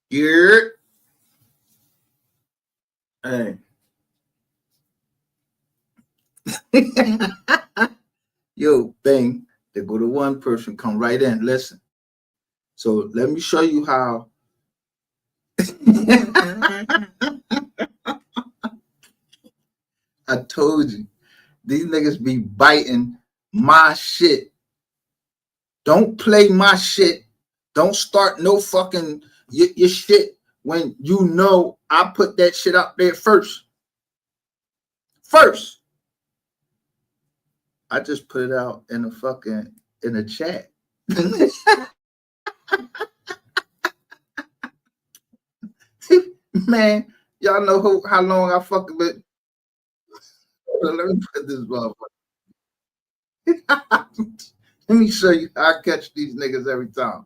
Here. Hey. Yo, bang. They go to one person, come right in. Listen. So let me show you how. I told you. These niggas be biting my shit. Don't play my shit. Don't start no fucking your shit when you know I put that shit up there first. First. I just put it out in a chat. Man, y'all know how long I fucking been. Let me put this motherfucker. Let me show you how I catch these niggas every time.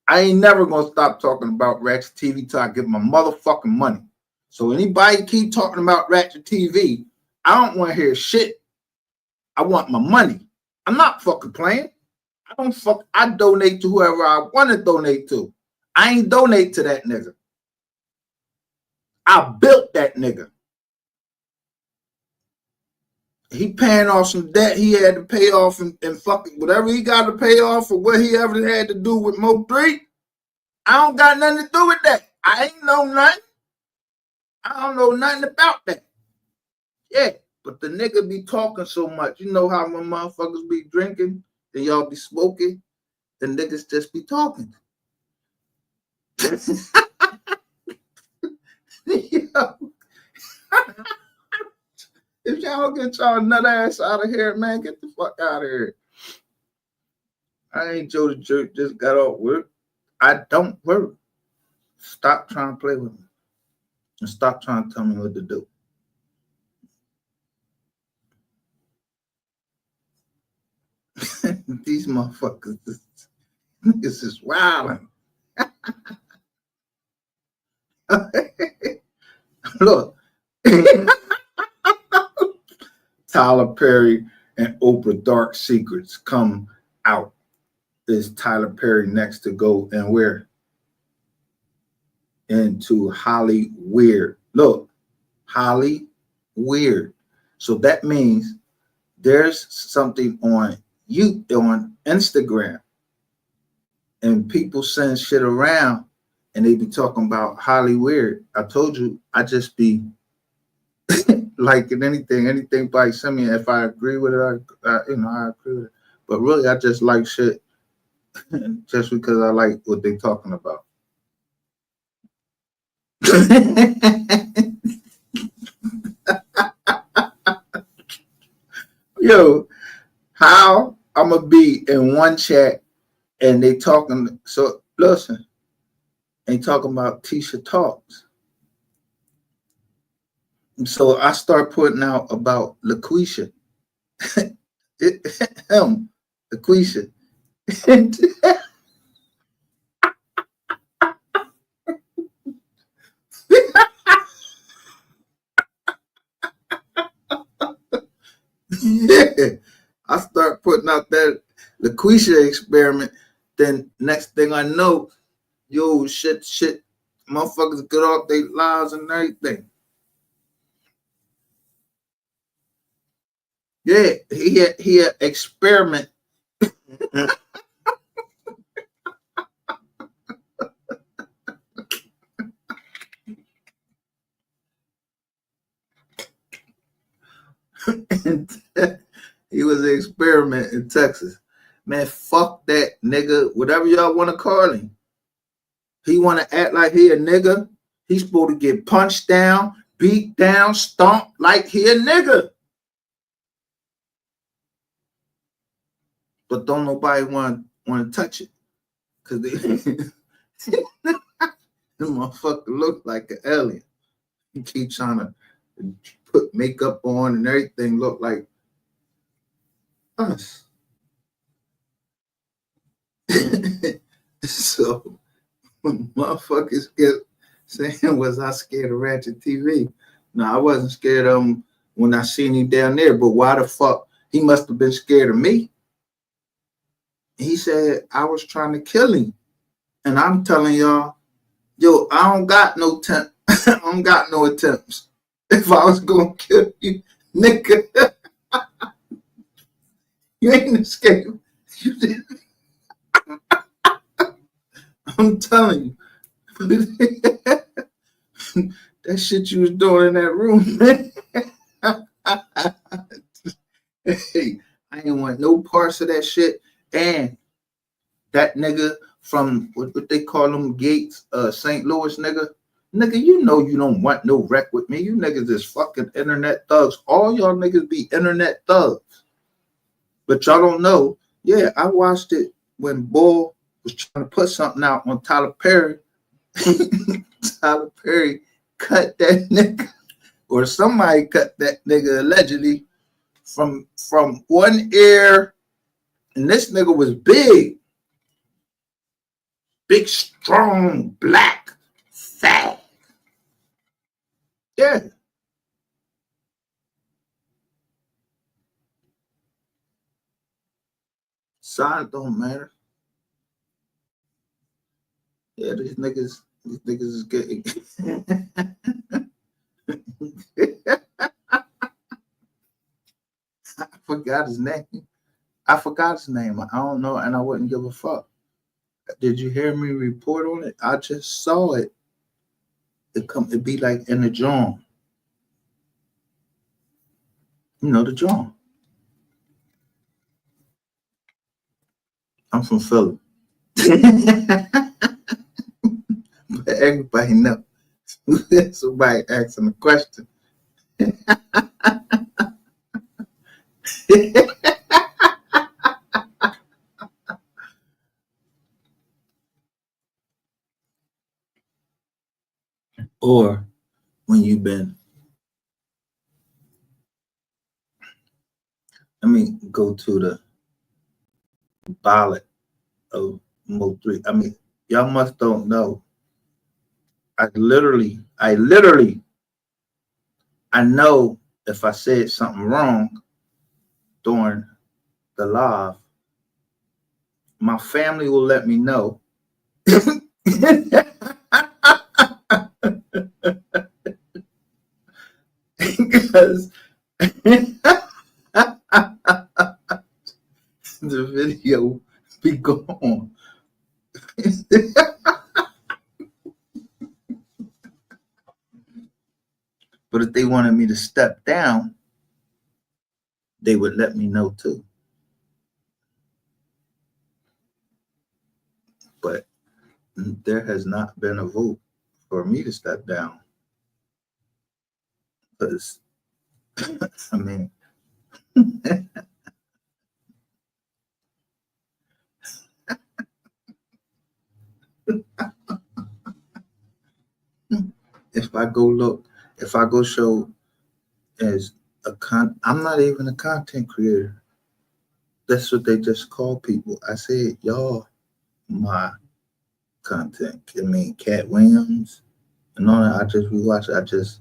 I ain't never gonna stop talking about Ratchet TV till I get my motherfucking money. So anybody keep talking about Ratchet TV, I don't want to hear shit. I want my money. I'm not fucking playing. I donate to whoever I want to donate to. I ain't donate to that nigga. I built that nigga. He paying off some debt he had to pay off and fucking whatever he got to pay off or what he ever had to do with MO3. I don't got nothing to do with that. I ain't know nothing. I don't know nothing about that. Yeah, but the nigga be talking so much. You know how when motherfuckers be drinking and y'all be smoking, the niggas just be talking. Yo. If y'all get y'all nut ass out of here, man, get the fuck out of here. I ain't Joe the Jerk, just got off work. I don't work. Stop trying to play with me. And stop trying to tell me what to do. These motherfuckers, this is wilding. Look. Tyler Perry and Oprah Dark Secrets come out. Is Tyler Perry next to go and where? Into Holly Weird. Look, Holly Weird. So that means there's something on Instagram, and people send shit around, and they be talking about Holly Weird. I told you, I just be like anything by send me. If I agree with it, I agree with it. But really, I just like shit just because I like what they talking about. Yo, how I'm gonna be in one chat and they talking? So listen, they talking about Tisha Talks. So I start putting out about LaQuisha. LaQuisha. Yeah, I start putting out that LaQuisha experiment. Then next thing I know, yo, shit, motherfuckers get off their lives and everything. Yeah, he had experiment. He was an experiment in Texas. Man, fuck that nigga. Whatever y'all want to call him. He want to act like he a nigga. He's supposed to get punched down, beat down, stomped like he a nigga. But don't nobody want to touch it. Because the motherfucker look like an alien. He keep trying to put makeup on and everything look like us. So when motherfuckers get saying, was I scared of Ratchet TV? No, I wasn't scared of him when I seen him down there, but why the fuck? He must have been scared of me. He said I was trying to kill him. And I'm telling y'all, Yo, I don't got no temp. I don't got no attempts. If I was gonna kill you, nigga, you ain't escaping. You did. I'm telling you. That shit you was doing in that room, man. Hey, I ain't want no parts of that shit. And that nigga from what they call them Gates, St. Louis nigga. Nigga, you know you don't want no wreck with me. You niggas is fucking internet thugs. All y'all niggas be internet thugs. But y'all don't know. Yeah, I watched it when Bull was trying to put something out on Tyler Perry. Tyler Perry cut that nigga, or somebody cut that nigga allegedly from one ear. And this nigga was big, strong, black, fat. Yeah. Size don't matter. Yeah, these niggas is getting. I forgot his name. I forgot his name. I don't know, and I wouldn't give a fuck. Did you hear me report on it? I just saw it. It be like in the John. You know the John. I'm from Philly. But everybody know. Somebody asking a question. Or when you've been, let me go to the Ballad of MO3. I mean, y'all must don't know. I know if I said something wrong during the live, my family will let me know. Because the video be gone. But if they wanted me to step down, they would let me know too. But there has not been a vote for me to step down. Because, I mean, if I go show as I'm not even a content creator. That's what they just call people. I said, y'all, my content. I mean, Cat Williams and all that. I just rewatch it.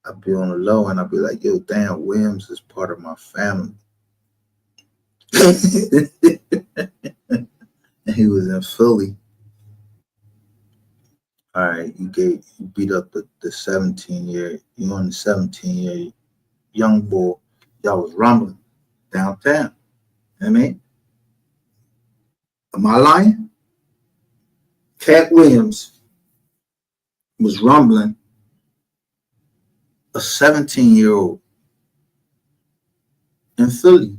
I'll be on the low and I'll be like, yo, damn, Williams is part of my family. And he was in Philly. All right, you beat up the 17-year, you on the 17-year young boy. Y'all was rumbling downtown. You know what I mean? Am I lying? Cat Williams was rumbling a 17-year-old in Philly.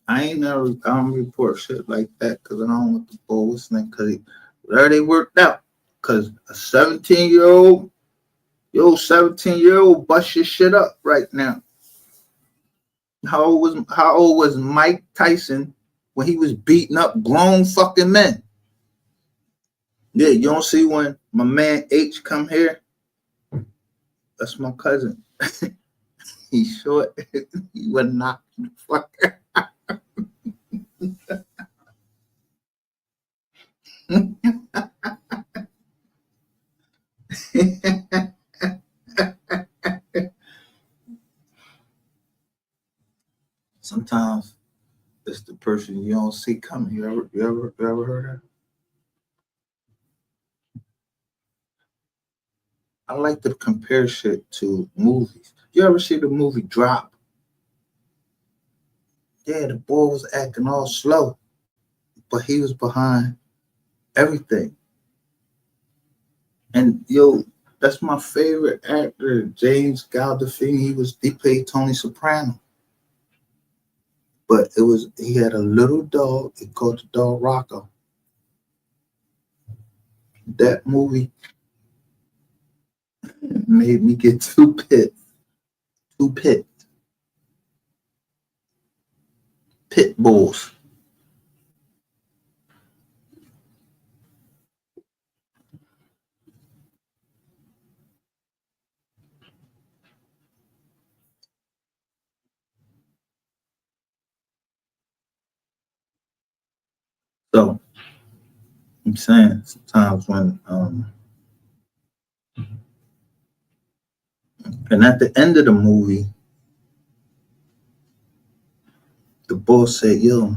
I don't report shit like that because I don't want the boys think because whatever they worked out. Because a 17-year-old, 17-year-old bust your shit up right now. How old was Mike Tyson when he was beating up grown fucking men? Yeah, you don't see when my man H come here? That's my cousin. He's short. He would knock the fucker. Sometimes it's the person you don't see coming. You ever heard her? I like to compare shit to movies. You ever see the movie Drop? Yeah, the boy was acting all slow, but he was behind everything. And yo, that's my favorite actor, James Gandolfini. He played Tony Soprano. But he had a little dog. He called the dog Rocco. That movie made me get two pit bulls. So I'm saying sometimes when and at the end of the movie, the boss said, "Yo,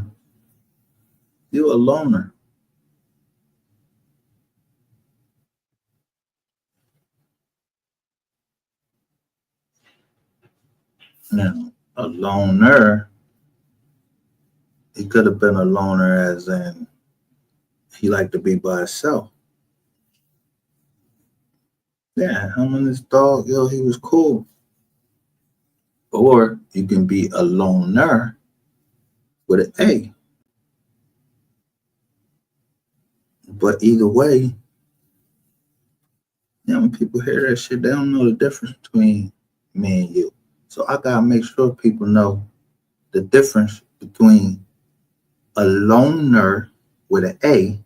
you're a loner." Now, a loner, he could have been a loner as in he liked to be by himself. Yeah, him and his dog, yo, he was cool. Or you can be a loner with an A. But either way, when people hear that shit, they don't know the difference between me and you. So I gotta make sure people know the difference between a loner with an A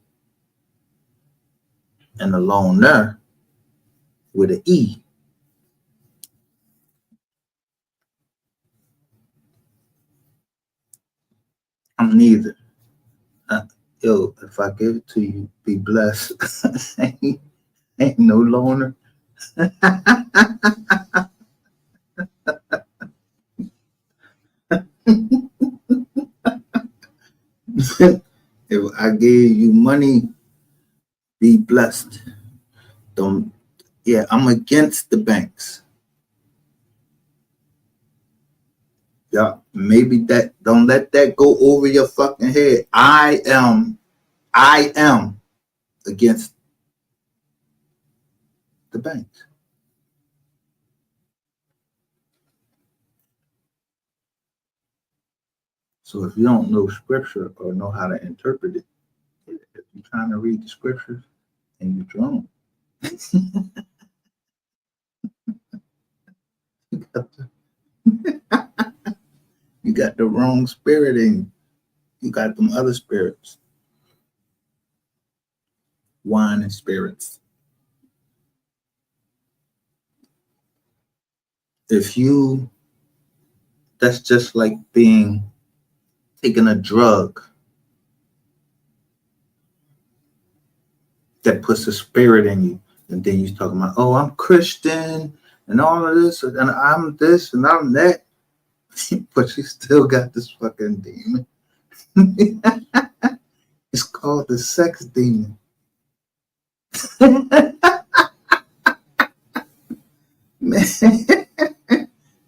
and a loner with an E. I'm neither. Uh, yo, if I give it to you, be blessed. ain't no loner. If I gave you money, be blessed. Don't. Yeah, I'm against the banks. Yeah, maybe that. Don't let that go over your fucking head. I am against the banks. So if you don't know scripture or know how to interpret it, if you're trying to read the scriptures and you're drunk, you got you got the wrong spirit in you. You got them other spirits, wine and spirits. If you, that's just like being taking a drug that puts a spirit in you. And then you're talking about, oh, I'm Christian and all of this, and I'm this and I'm that. But you still got this fucking demon. It's called the sex demon. Man,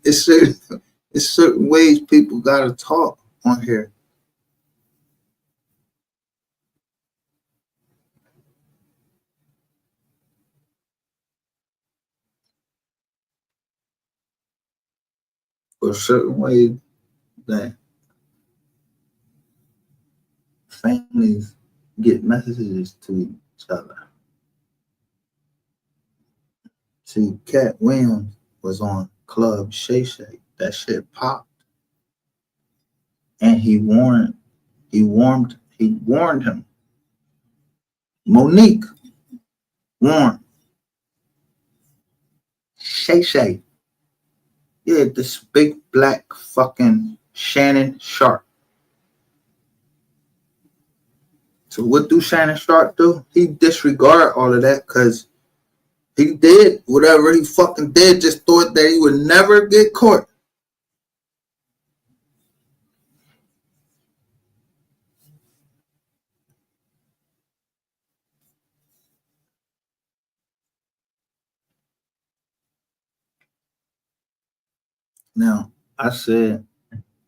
it's certain ways people gotta talk on here. For certain ways that families get messages to each other. See, Cat Williams was on Club Shay Shay. That shit popped, and he warned him. Monique warned Shay Shay. Yeah, this big black fucking Shannon Sharp. So what do Shannon Sharp do? He disregard all of that because he did whatever he fucking did. Just thought that he would never get caught. Now, I said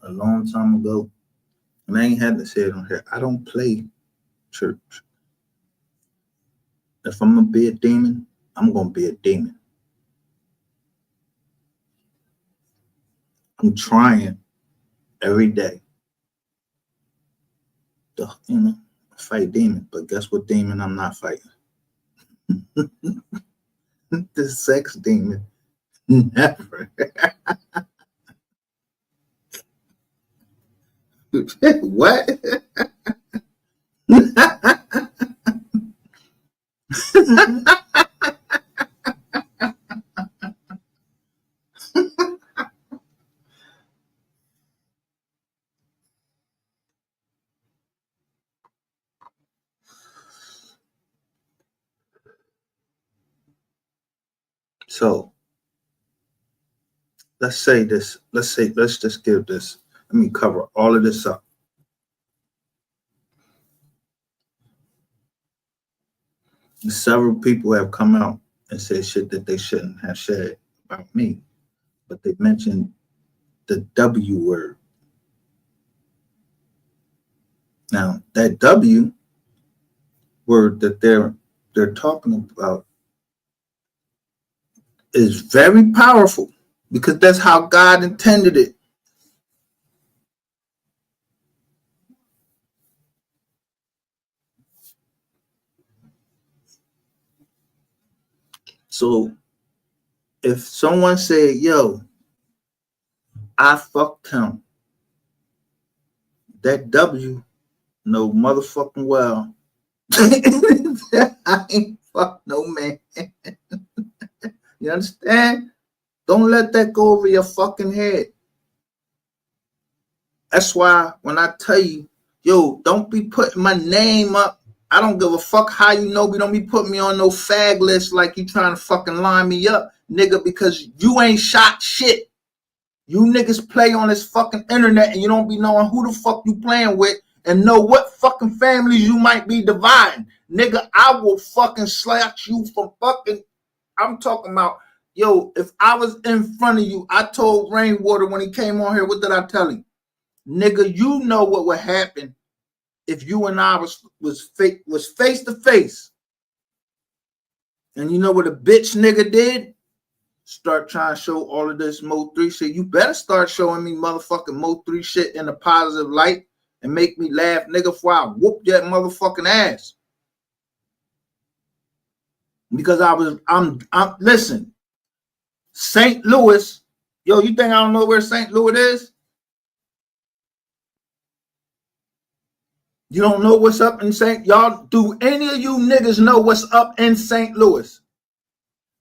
a long time ago, and I ain't had to say it on here, I don't play church. If I'm gonna be a demon, I'm gonna be a demon. I'm trying every day to, fight demon. But guess what demon I'm not fighting? The sex demon. Never. What? So let's say this. Let's just give this. Let me cover all of this up. Several people have come out and said shit that they shouldn't have said about me, but they mentioned the W word. Now, that W word that they're talking about is very powerful because that's how God intended it. So if someone said, yo, I fucked him, that W know motherfucking well I ain't fuck no man. You understand? Don't let that go over your fucking head. That's why when I tell you, yo, don't be putting my name up. I don't give a fuck how you know me. Don't be putting me on no fag list like you trying to fucking line me up, nigga, because you ain't shot shit. You niggas play on this fucking internet and you don't be knowing who the fuck you playing with and know what fucking families you might be dividing. Nigga, I will fucking slash you from fucking, I'm talking about, yo, if I was in front of you, I told Rainwater when he came on here, what did I tell him? Nigga, you know what would happen if you and I was face to face. And you know what a bitch nigga did? Start trying to show all of this MO3 shit. You better start showing me motherfucking MO3 shit in a positive light and make me laugh, nigga, before I whoop that motherfucking ass. Because I'm listen, St. Louis, yo, you think I don't know where St. Louis is? You don't know what's up in y'all, do any of you niggas know what's up in St. Louis?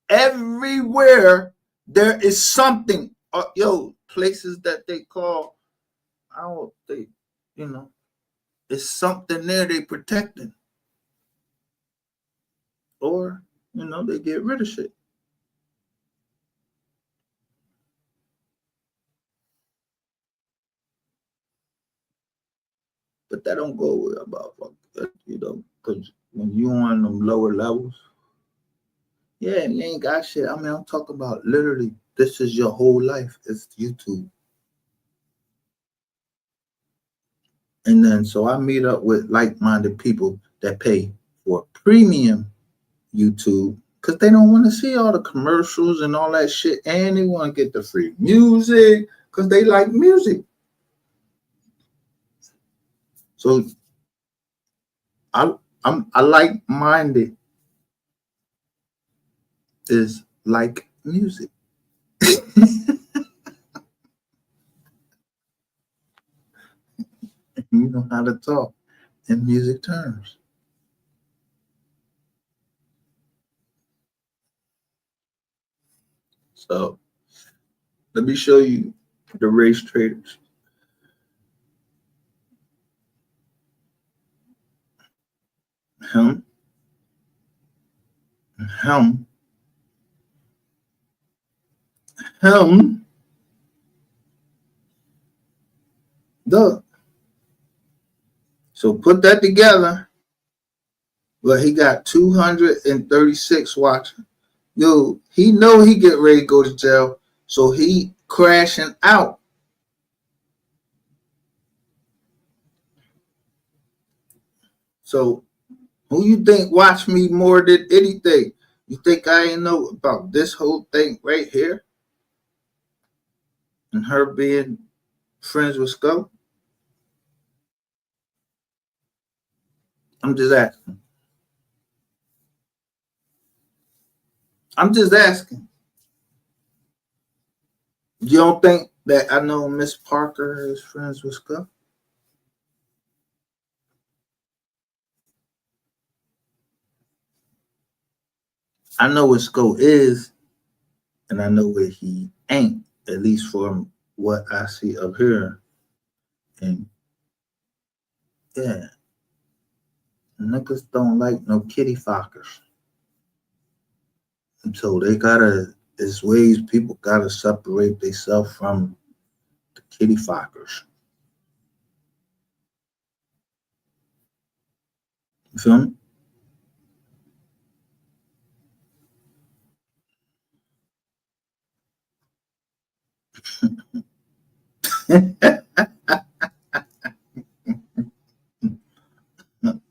Everywhere there is something, places that they call, I don't think, it's something there they protecting. Or, they get rid of shit. But that don't go about, because when you on them lower levels, yeah, you ain't got shit. I mean, I'm talking about literally, this is your whole life. It's YouTube. And then, so I meet up with like-minded people that pay for premium YouTube because they don't want to see all the commercials and all that shit. And they want to get the free music because they like music. So I like-minded is like music. You know how to talk in music terms. So let me show you the race traders. Him. Look. So put that together. Well, he got 236 watching. Yo, he know he get ready to go to jail. So he crashing out. So who you think watched me more than anything? You think I ain't know about this whole thing right here? And her being friends with Skull? I'm just asking. I'm just asking. You don't think that I know Miss Parker is friends with Skull? I know what Skull is, and I know what he ain't, at least from what I see up here. And yeah, niggas don't like no kitty fockers. And so they gotta, there's ways people gotta separate themselves from the kitty fockers. You feel me?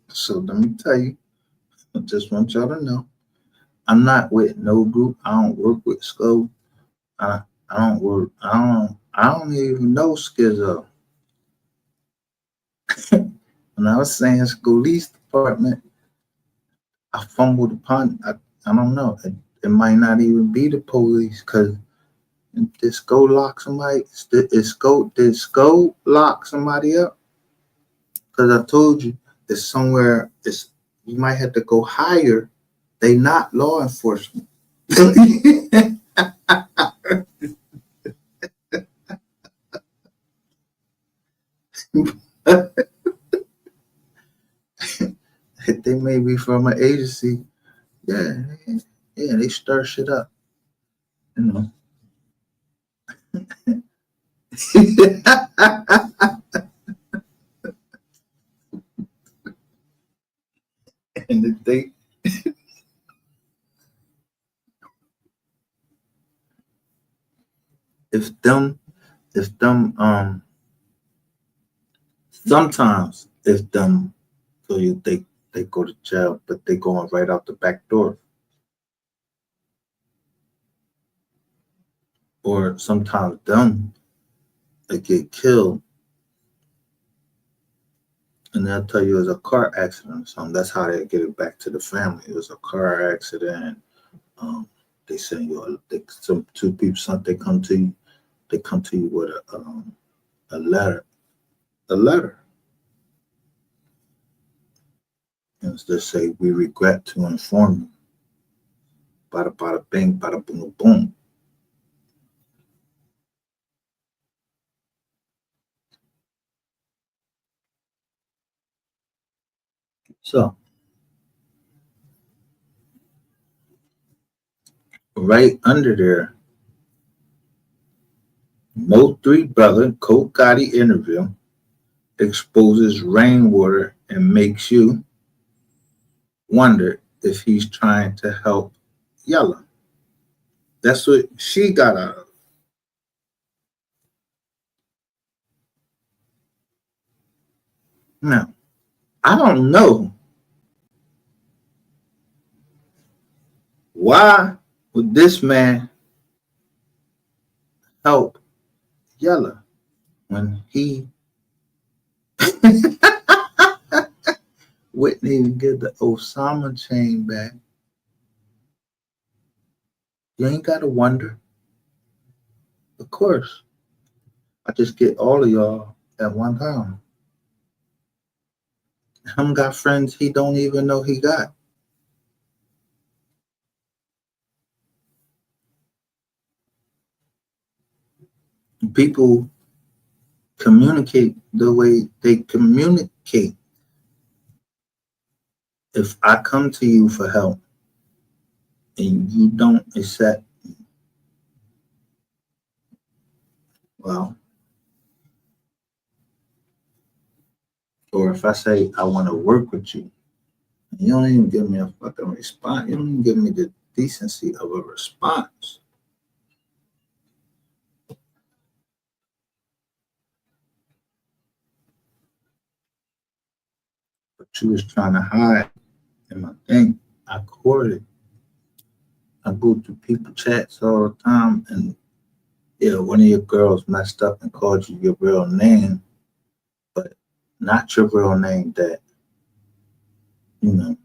So let me tell you, I just want y'all to know, I'm not with no group. I don't work with Skull. I don't work. I don't even know Skizzo. When I was saying police department, I fumbled upon. I don't know. It might not even be the police because did Skull lock somebody? Did Skull lock somebody up? Because I told you it's somewhere. It's you might have to go higher. They not law enforcement. They may be from an agency. Yeah, yeah, they stir shit up. You know. And if if them, if them, sometimes if them, so you they go to jail, but they going right out the back door, or sometimes them they get killed, and they'll tell you it was a car accident or something. That's how they get it back to the family. It was a car accident. Um, they send you some two people. Some they come to you. They come to you with a letter. A letter. And they say, we regret to inform you. Bada bada bing, bada boom boom. So right under there, MO3 brother Colt Gotti interview exposes rainwater and makes you wonder if he's trying to help Yella. That's what she got out of it. Now, I don't know why would this man help Yella when he wouldn't even get the Osama chain back. You ain't gotta wonder. Of course. I just get all of y'all at one time. Him got friends he don't even know he got. People communicate the way they communicate. If I come to you for help and you don't accept, well, or if I say I want to work with you, you don't even give me a fucking response. You don't even give me the decency of a response. but you was trying to hide in my thing. I caught it. I go through people chats all the time, and yeah, one of your girls messed up and called you your real name, but not your real name. That you know,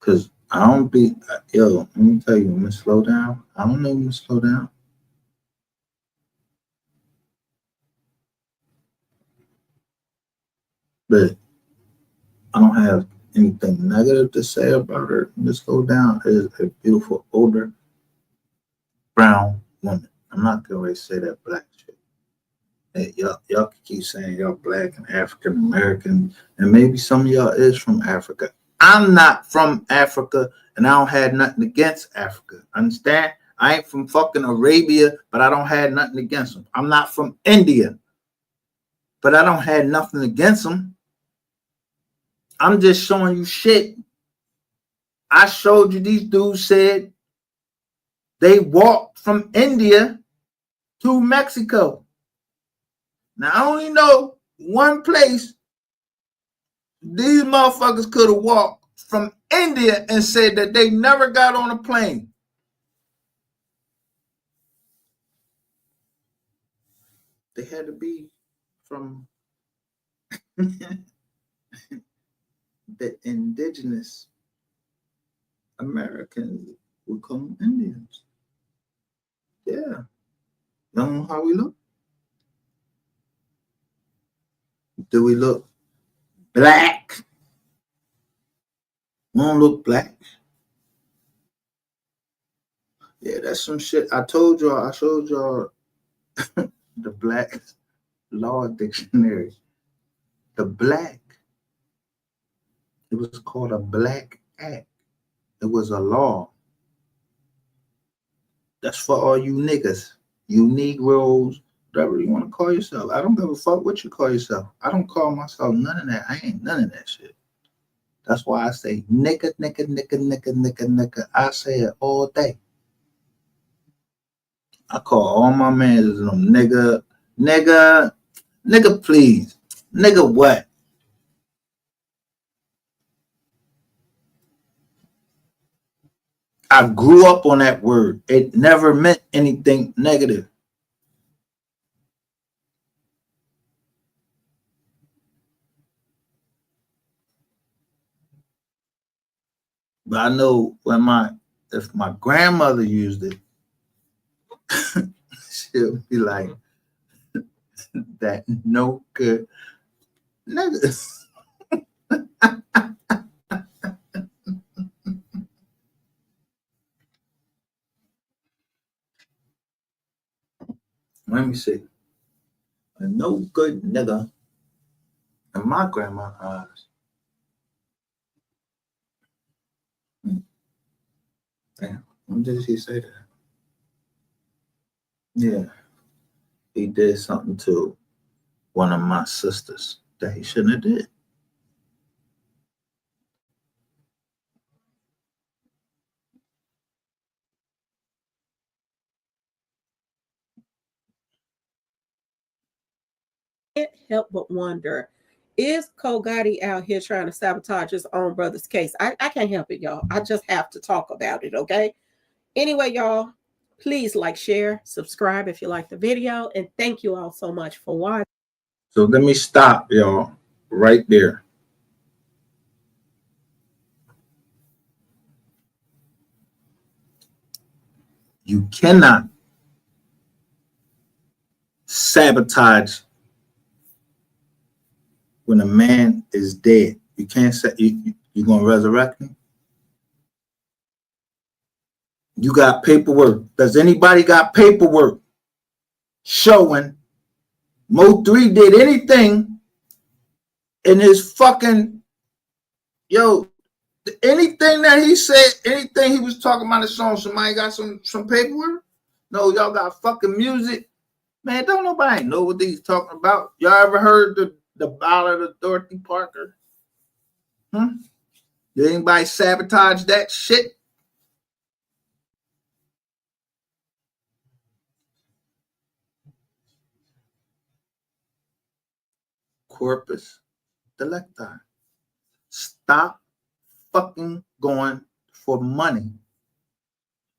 because I don't be yo. Let me tell you, Miss Slow Down. I don't know Miss Slow Down, but I don't have anything negative to say about her. Miss Slow Down is a beautiful older brown woman. I'm not gonna really say that black shit. Hey, y'all can keep saying y'all black and African American, and maybe some of y'all is from Africa. I'm not from Africa, and I don't have nothing against Africa. Understand? I ain't from fucking Arabia, but I don't have nothing against them. I'm not from India, but I don't have nothing against them. I'm just showing you shit. I showed you these dudes said they walked from India to Mexico. Now I only know one place these motherfuckers could have walked from India and said that they never got on a plane. They had to be from the indigenous Americans. We call them Indians. Yeah. You don't know how we look? Do we look black? We don't look black. Yeah, that's some shit. I told y'all, I showed y'all the Black Law Dictionary. The black, it was called a Black Act. It was a law. That's for all you niggas, you Negroes, whatever you want to call yourself. I don't give a fuck what you call yourself. I don't call myself none of that. I ain't none of that shit. That's why I say nigga, nigga, nigga, nigga, nigga, nigga. I say it all day. I call all my mans them nigga, nigga, nigga, please. Nigga, what? I grew up on that word. It never meant anything negative. But I know when if my grandmother used it, she'll be like, that no good nigga. Let me see. A no good nigga in my grandma's eyes. Damn, when did he say that? Yeah, he did something to one of my sisters that he shouldn't have did. Can't help but wonder, is Cole Gotti out here trying to sabotage his own brother's case? I can't help it, y'all. I just have to talk about it, okay? Anyway, y'all, please like, share, subscribe if you like the video, and thank you all so much for watching. So let me stop y'all right there. You cannot sabotage when a man is dead. You can't say you're gonna resurrect him. You got paperwork. Does anybody got paperwork showing MO3 did anything in his fucking yo? Anything that he said, anything he was talking about his song, somebody got some paperwork? No, y'all got fucking music. Man, don't nobody know what he's talking about. Y'all ever heard the Ballad of Dorothy Parker? Hmm? Did anybody sabotage that shit? Corpus delicti. Stop fucking going for money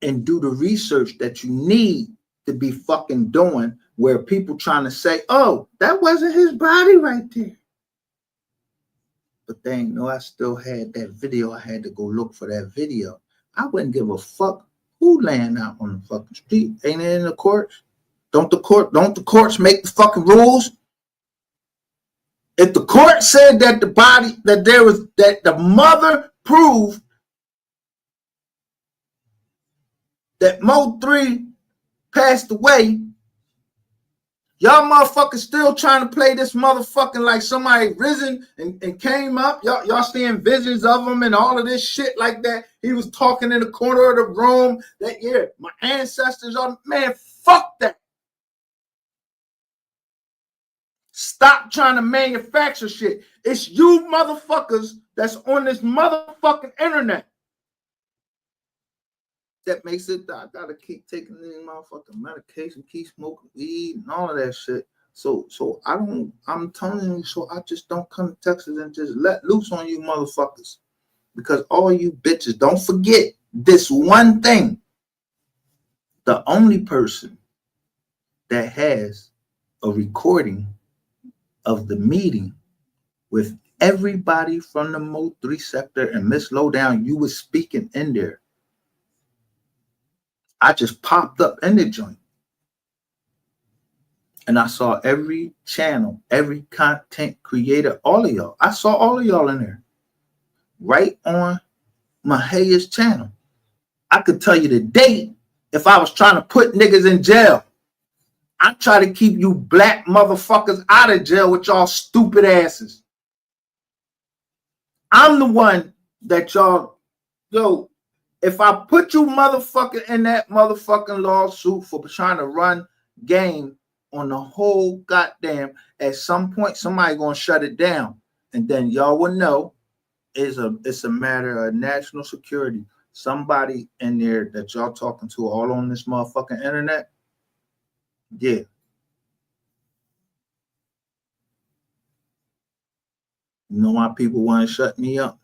and do the research that you need to be fucking doing, where people trying to say, oh, that wasn't his body right there. But they ain't know I still had that video. I had to go look for that video. I wouldn't give a fuck who laying out on the fucking street. Ain't it in the courts? Don't the courts make the fucking rules? If the court said that the body, that the mother proved that MO3 passed away, y'all motherfuckers still trying to play this motherfucking like somebody risen and came up. Y'all seeing visions of him and all of this shit like that. He was talking in the corner of the room that, yeah, my ancestors are, man, fuck that. Stop trying to manufacture shit. It's you motherfuckers that's on this motherfucking internet that makes it, I gotta keep taking this motherfucking medication, keep smoking weed and all of that shit. So I'm telling you, so I just don't come to Texas and just let loose on you motherfuckers. Because all you bitches, don't forget this one thing. The only person that has a recording of the meeting with everybody from the MO3 sector and Miss Lowdown, you was speaking in there. I just popped up in the joint and I saw every channel, every content creator, all of y'all. I saw all of y'all in there right on Mahaya's channel. I could tell you the date if I was trying to put niggas in jail. I try to keep you black motherfuckers out of jail with y'all stupid asses. I'm the one that y'all, yo, if I put you motherfucker in that motherfucking lawsuit for trying to run game on the whole goddamn, at some point somebody gonna shut it down, and then y'all will know it's a matter of national security. Somebody in there that y'all talking to all on this motherfucking internet, yeah. You know why people want to shut me up?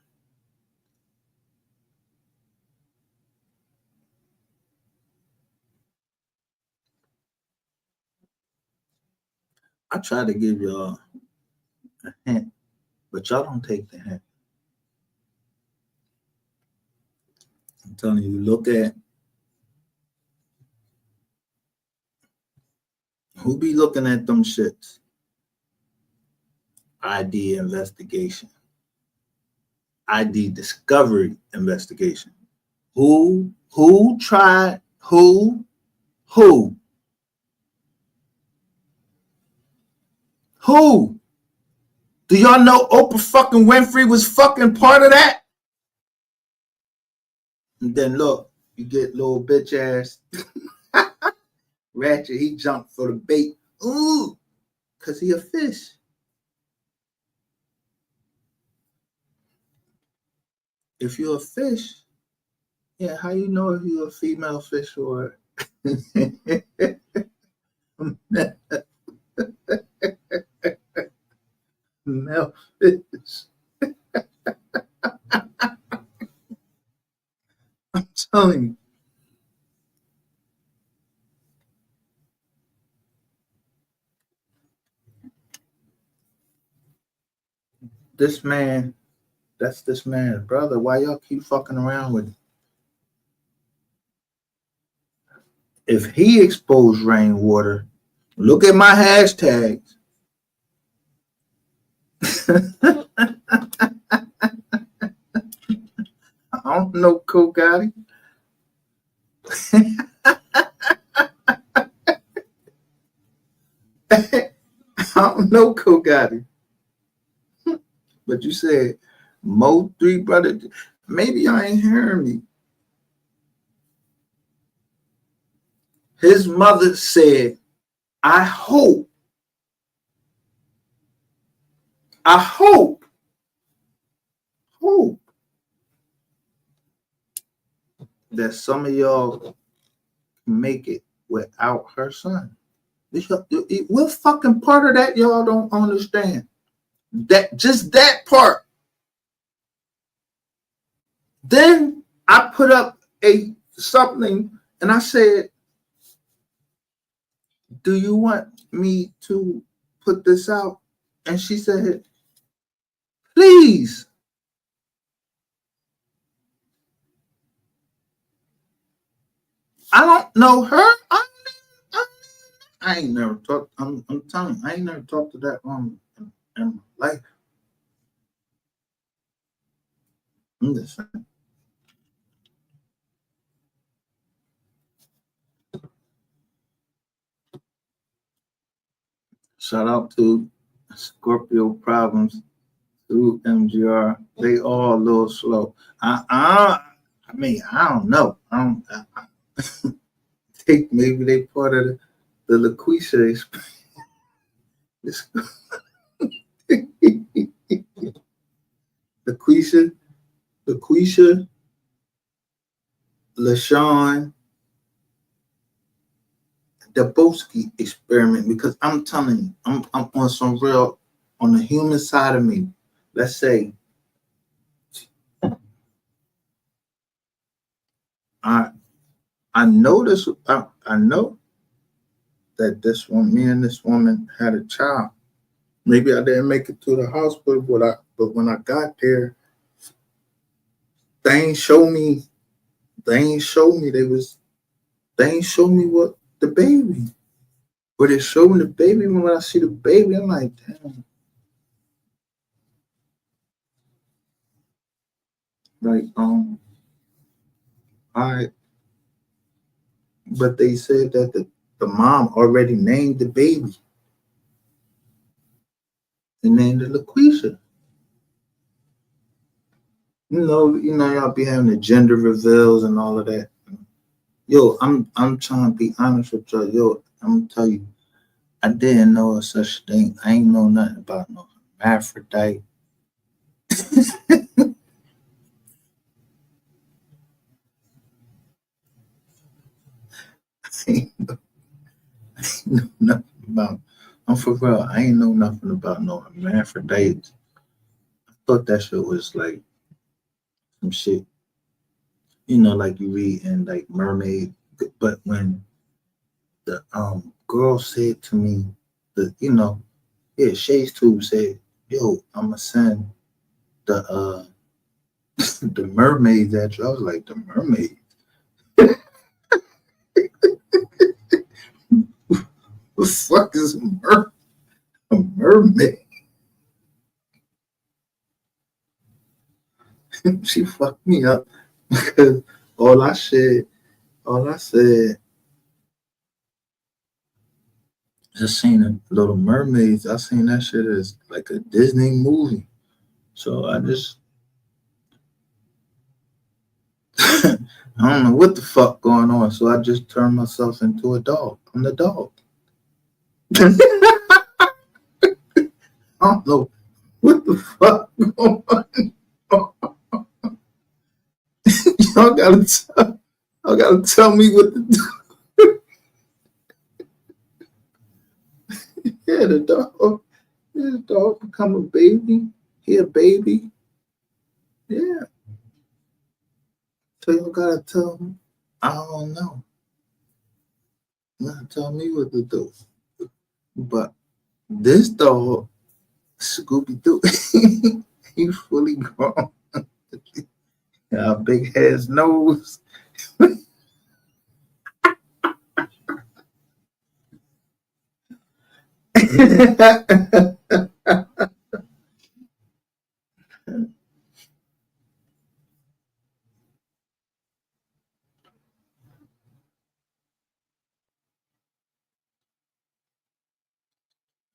I try to give y'all a hint, but y'all don't take the hint. I'm telling you, look at who be looking at them shits. ID investigation. ID discovery investigation. Who tried who? Who? Do y'all know Oprah fucking Winfrey was fucking part of that? And then look, you get little bitch ass Ratchet, he jumped for the bait. Ooh, cause he a fish. If you're a fish, yeah, how you know if you're a female fish or male fish? I'm telling you. This man, that's this man's brother. Why y'all keep fucking around with him? If he exposed rainwater, look at my hashtags. I don't know, Cool Gotti. I don't know, Cool Gotti. But you said MO3 brother. Maybe I ain't hearing me. His mother said, I hope that some of y'all make it without her son. What fucking part of that y'all don't understand? That just that part. Then I put up a something and I said, do you want me to put this out? And she said, please. I don't know her. I ain't never talked. I'm telling you, I ain't never talked to that woman in my life. I'm just saying. Shout out to Scorpio Problems through MGR. They all a little slow. I mean, I don't know. I think maybe they part of the LaQuisha experience. LaQuisha, LaShawn, the Boski experiment, because I'm telling you, I'm on some real, on the human side of me. Let's say I know this. I know that this one, me and this woman had a child. Maybe I didn't make it to the hospital, but when I got there, they ain't show me. They ain't show me. They ain't show me what the baby. But it showed me the baby. When I see the baby, I'm like, damn. Like, all right. But they said that the mom already named the baby. They named it LaQuisha. You know, y'all be having the gender reveals and all of that. Yo, I'm trying to be honest with y'all. Yo, I'm gonna tell you, I didn't know of such thing. I ain't know nothing about no hermaphrodite. I ain't know nothing about. I'm for real. I ain't know nothing about no hermaphrodites. I thought that shit was like some shit, like you read in like Mermaid. But when the girl said to me that, yeah, Shades Tube said, yo, I'ma send the the mermaids at you. I was like, the mermaid. What the fuck is a mermaid? She fucked me up because all I said, just seen a Little Mermaids. I seen that shit as like a Disney movie. So I just, I don't know what the fuck going on. So I just turned myself into a dog. I'm the dog. I don't know what the fuck going on. Y'all gotta tell me what to do. Yeah, the dog. Yeah, the dog become a baby. He a baby. Yeah. So y'all gotta tell me. I don't know. You gotta tell me what to do. But this dog, Scooby Doo, he fully grown. Got a big ass nose.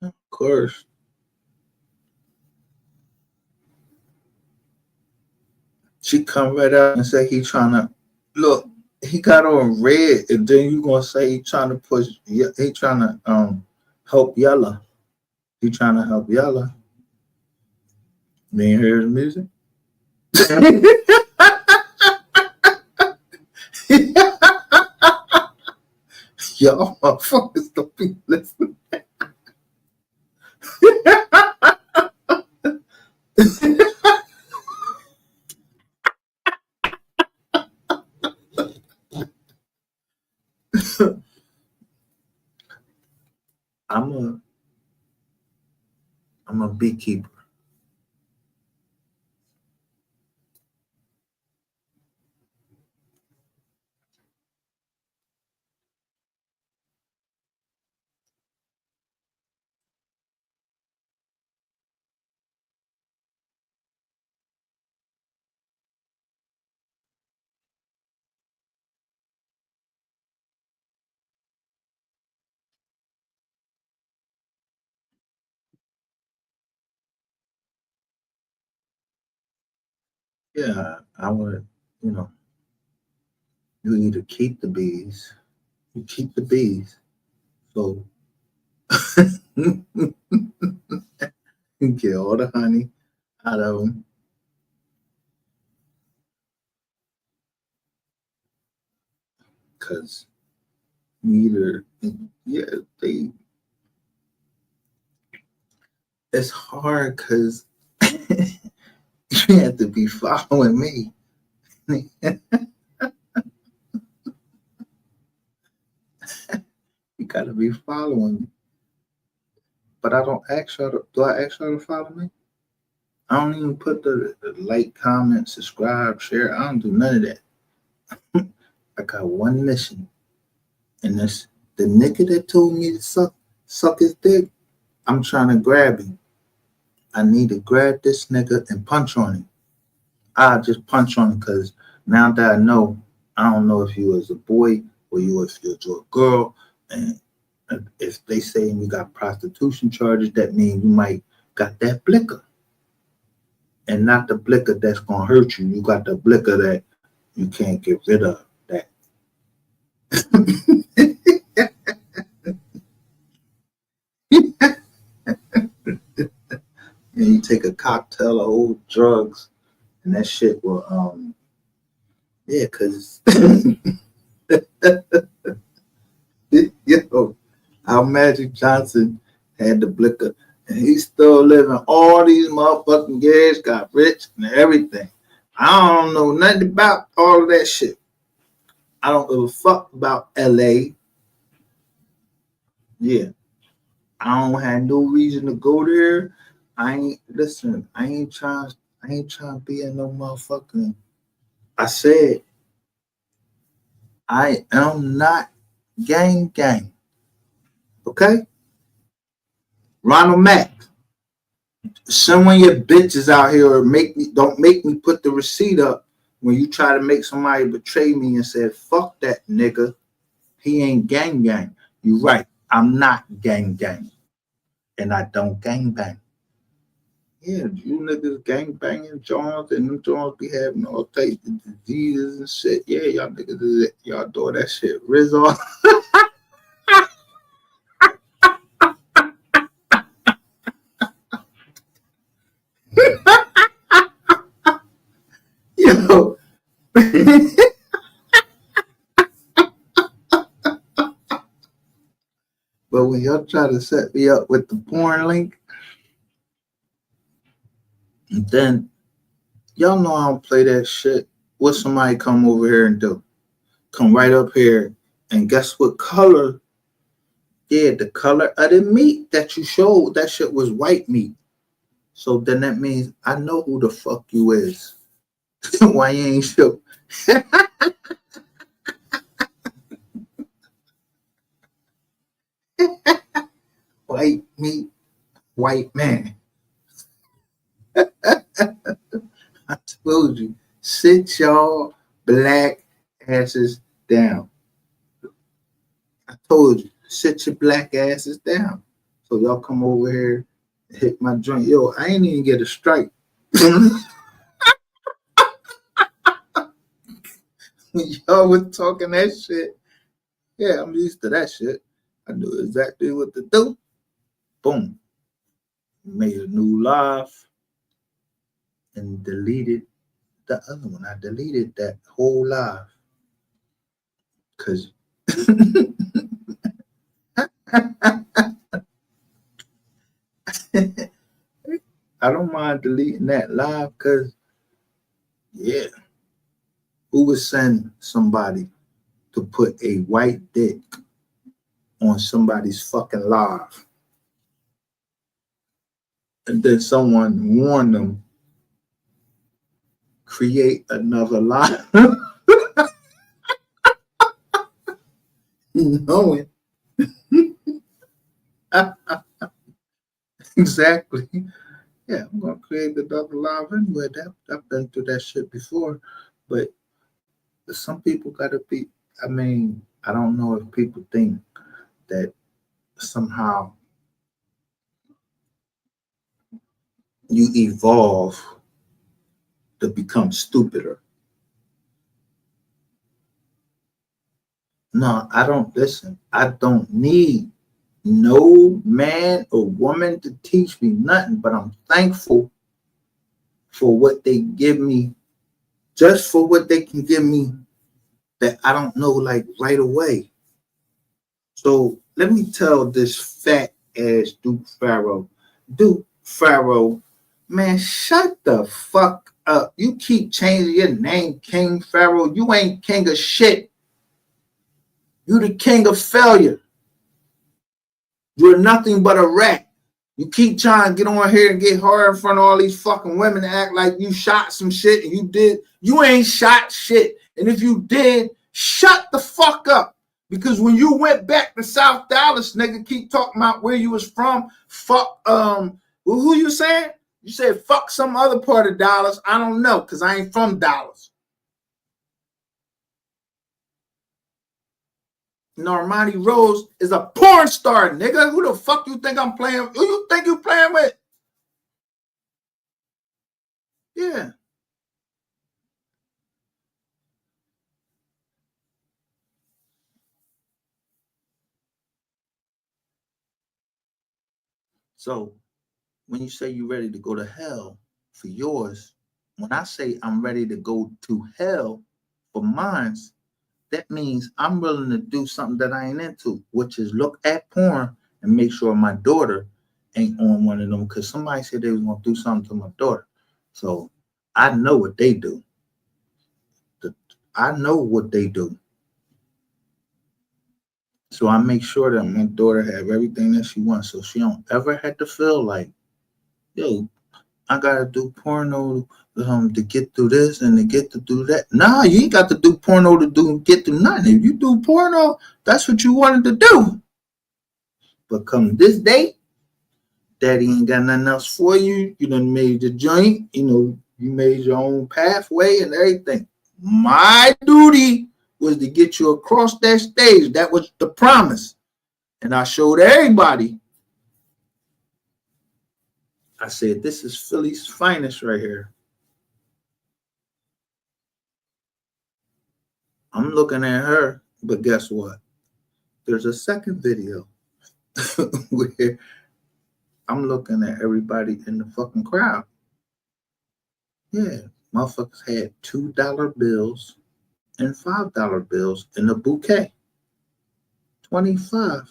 Of course. She come right out and say he trying to look. He got on red, and then you gonna say he trying to push. He trying to help Yella. He trying to help Yella. You ain't hear the music? Y'all motherfuckers don't be listening. beekeeper. Yeah, I would, you know, you either keep the bees, you keep the bees. So you get all the honey out of them. Because either, yeah, they, it's hard because you have to be following me. You got to be following me. But I don't ask y'all to, do I ask y'all to follow me? I don't even put the like, comment, subscribe, share. I don't do none of that. I got one mission, and that's the nigga that told me to suck his dick. I'm trying to grab him. I need to grab this nigga and punch on him. I just punch on him because now that I know, I don't know if you was a boy or you if you're a girl, and if they say you got prostitution charges, that means you might got that blicker, and not the blicker that's gonna hurt you. You got the blicker that you can't get rid of. That. And you take a cocktail of old drugs, and that shit will yeah, cause yo, how Magic Johnson had the blicker, and he's still living. All these motherfucking guys got rich and everything. I don't know nothing about all of that shit. I don't give a fuck about LA. Yeah, I don't have no reason to go there. I ain't listen. I ain't trying. I ain't trying to be in no motherfucking. I said I am not gang. Okay, Ronald Mack. Some of your bitches out here or don't make me put the receipt up when you try to make somebody betray me and say fuck that nigga. He ain't gang. You right. I'm not gang, and I don't gang bang. Yeah, you niggas gang banging Johns and them Johns be having all types of diseases and shit. Yeah, y'all niggas y'all do that shit. Rizzo. Yo. But when y'all try to set me up with the porn link, then y'all know I don't play that shit. What somebody come over here and do? Come right up here and guess what color? Yeah, the color of the meat that you showed, that shit was white meat. So then that means I know who the fuck you is. Why you ain't show? White meat, white man. I told you, sit y'all black asses down. I told you, sit your black asses down. So y'all come over here and hit my joint. Yo, I ain't even get a strike. When y'all was talking that shit, yeah, I'm used to that shit. I knew exactly what to do. Boom. Made a new live and deleted the other one. I deleted that whole live because I don't mind deleting that live because, yeah, who would send somebody to put a white dick on somebody's fucking live? And then someone warned them, create another lie. Knowing exactly. Yeah, I'm gonna create another live anyway. I've been through that shit before. But some people gotta be, I mean, I don't know if people think that somehow you evolve to become stupider. No, I don't listen. I don't need no man or woman to teach me nothing, but I'm thankful for what they give me, just for what they can give me that I don't know like right away. So let me tell this fat ass Duke Faro. Duke Faro, man, shut the fuck up. You keep changing your name, King Faro. You ain't king of shit. You the king of failure. You're nothing but a rat. You keep trying to get on here and get hard in front of all these fucking women and act like you shot some shit and you did. You ain't shot shit. And if you did, shut the fuck up. Because when you went back to South Dallas, nigga, keep talking about where you was from. Fuck, who you saying? You said fuck some other part of Dallas. I don't know, because I ain't from Dallas. Normani Rose is a porn star, nigga. Who the fuck you think I'm playing? Who you think you playing with? Yeah. So when you say you're ready to go to hell for yours, when I say I'm ready to go to hell for mine, that means I'm willing to do something that I ain't into, which is look at porn and make sure my daughter ain't on one of them, because somebody said they was gonna do something to my daughter. So I know what they do. I know what they do. So I make sure that my daughter have everything that she wants, so she don't ever have to feel like, yo, I gotta do porno to get through this and to get to do that. Nah, you ain't got to do porno to get through nothing. If you do porno, that's what you wanted to do. But come this date, daddy ain't got nothing else for you. You done made the joint, you made your own pathway and everything. My duty was to get you across that stage. That was the promise. And I showed everybody. I said, this is Philly's finest right here. I'm looking at her, but guess what? There's a second video where I'm looking at everybody in the fucking crowd. Yeah, motherfuckers had $2 bills and $5 bills in a bouquet. 25.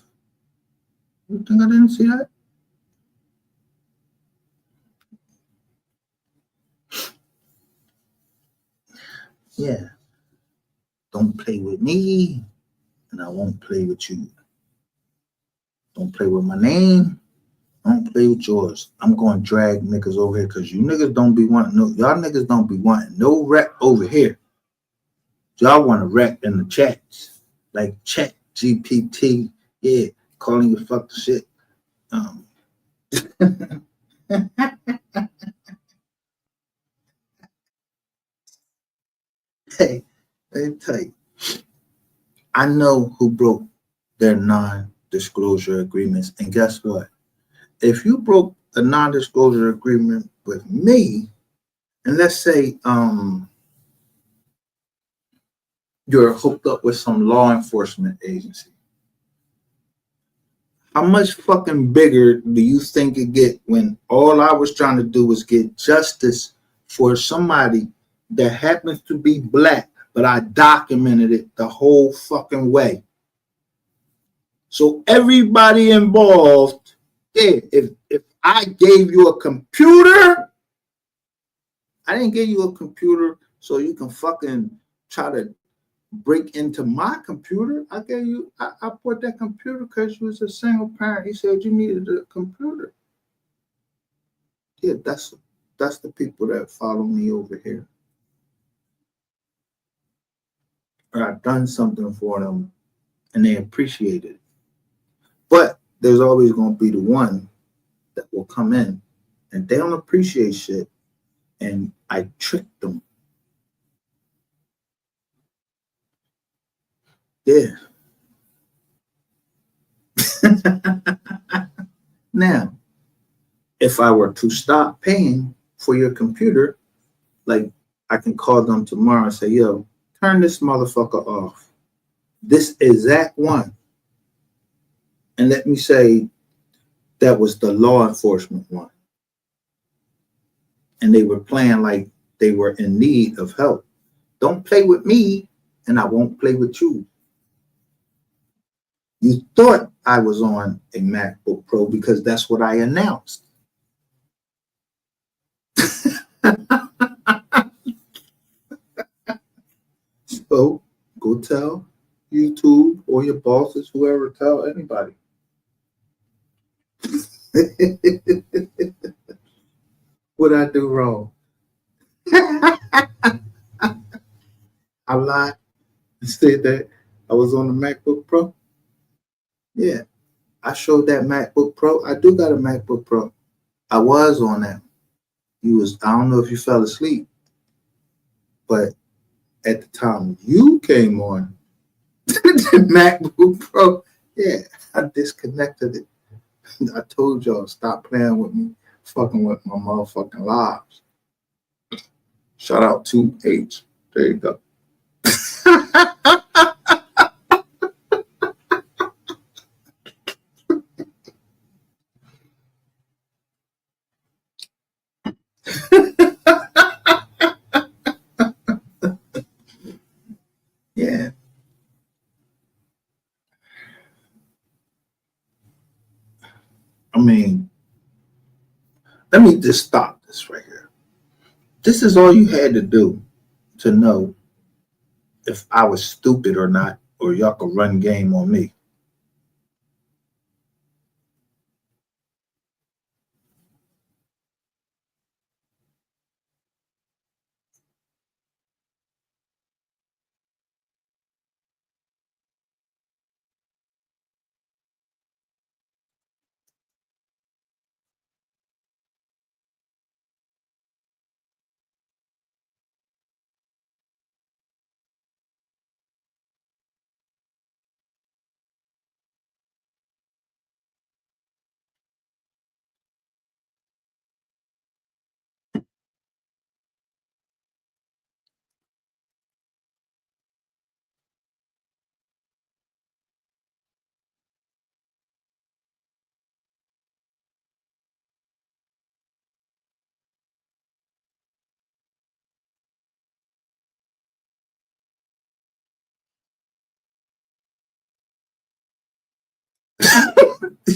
You think I didn't see that? Yeah. Don't play with me, and I won't play with you. Don't play with my name. Don't play with yours. I'm going to drag niggas over here because you niggas don't be wanting y'all niggas don't be wanting no rep over here. Y'all want to rep in the chats, like chat GPT, yeah, calling you fuck the shit. Hey, let me tell you, I know who broke their non-disclosure agreements, and guess what? If you broke a non-disclosure agreement with me, and let's say you're hooked up with some law enforcement agency, how much fucking bigger do you think it get when all I was trying to do was get justice for somebody that happens to be black, but I documented it the whole fucking way. So everybody involved, yeah, if I gave you a computer, I didn't give you a computer so you can fucking try to break into my computer. I bought that computer because you was a single parent. He said you needed a computer. Yeah, that's the people that follow me over here. Or I've done something for them and they appreciate it. But there's always going to be the one that will come in and they don't appreciate shit and I trick them. Yeah. Now, if I were to stop paying for your computer, like I can call them tomorrow and say, yo, turn this motherfucker off. This exact one. And let me say that was the law enforcement one. And they were playing like they were in need of help. Don't play with me and I won't play with you. You thought I was on a MacBook Pro because that's what I announced. So go tell YouTube or your bosses, whoever, tell anybody. What I do wrong? I lied and said that I was on the MacBook Pro. Yeah, I showed that MacBook Pro. I do got a MacBook Pro. I was on that. I don't know if you fell asleep, but at the time you came on the MacBook Pro, yeah, I disconnected it. I told y'all, stop playing with me, fucking with my motherfucking lives. Shout out to H. There you go. Yeah. I mean, let me just stop this right here. This is all you had to do to know if I was stupid or not, or y'all could run game on me.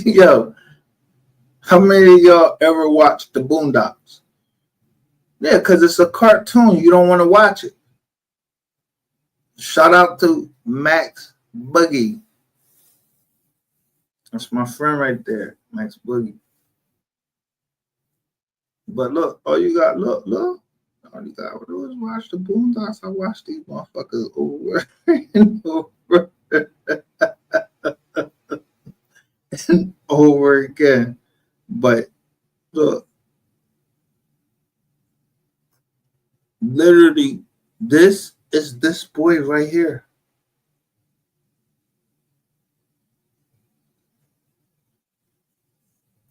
Yo, how many of y'all ever watched the Boondocks? Yeah, because it's a cartoon. You don't want to watch it. Shout out to Max Boogie. That's my friend right there, Max Boogie. But look, all you got, look. All you got to do is watch the Boondocks. I watched these motherfuckers over and over and over again. But look, literally, this is this boy right here.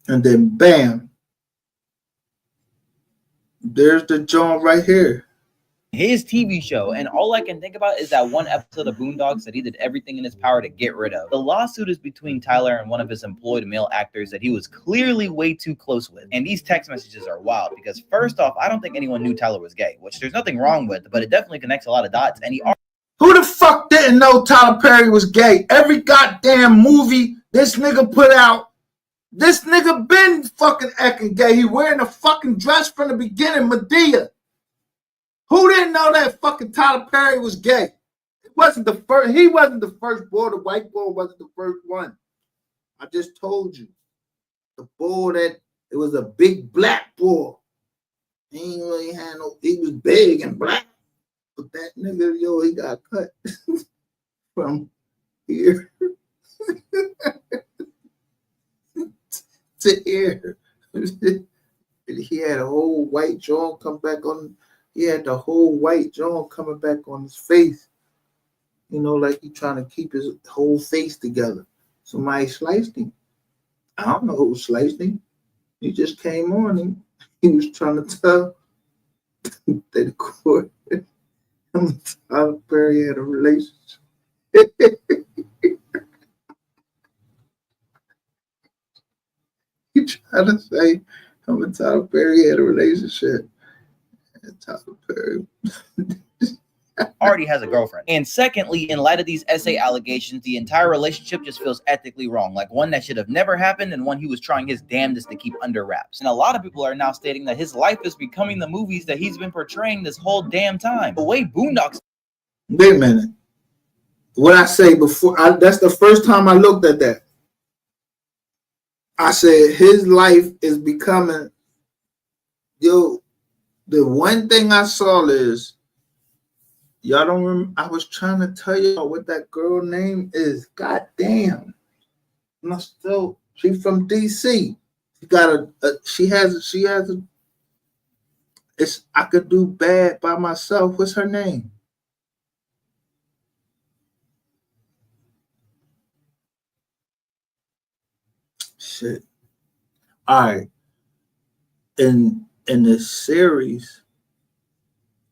And then bam, there's the joint right here. His TV show, and all I can think about is that one episode of Boondocks that he did everything in his power to get rid of. The lawsuit is between Tyler and one of his employed male actors that he was clearly way too close with. And these text messages are wild because first off, I don't think anyone knew Tyler was gay, which there's nothing wrong with, but it definitely connects a lot of dots. And who the fuck didn't know Tyler Perry was gay? Every goddamn movie this nigga put out, this nigga been fucking acting gay. He wearing a fucking dress from the beginning, Medea. Who didn't know that fucking Tyler Perry was gay? It wasn't the first. He wasn't the first boy. The white boy wasn't the first one. I just told you. The boy that It was a big black boy. He ain't really had no. He was big and black, but that nigga, yo, he got cut from here to here. He had a whole white jaw come back on. He had the whole white jaw coming back on his face. You know, like he trying to keep his whole face together. Somebody sliced him. I don't know who sliced him. He just came on and he was trying to tell the court him and Tyler Perry had a relationship. He tried to say him and Tyler Perry had a relationship. And Tyler Perry already has a girlfriend. And secondly, in light of these SA allegations, the entire relationship just feels ethically wrong, like one that should have never happened and one he was trying his damnedest to keep under wraps. And a lot of people are now stating that his life is becoming the movies that he's been portraying this whole damn time. The way Boondocks. Wait a minute. What I say before, that's the first time I looked at that. I said his life is becoming, yo, the one thing I saw is, y'all don't remember, I was trying to tell y'all what that girl name is. God damn. And I still, she's from DC. She got she has a, it's, I Could Do Bad by Myself. What's her name? Shit. All right. In this series,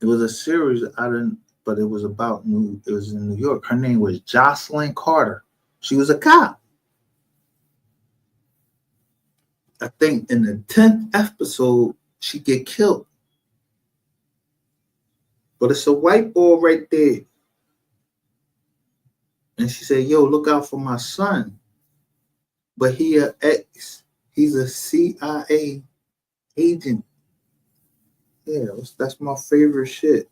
it was a series but it was about it was in New York. Her name was Jocelyn Carter. She was a cop. I think in the 10th episode, she get killed. But it's a white boy right there. And she said, yo, look out for my son. But he a ex. He's a CIA agent. Yeah, that's my favorite shit.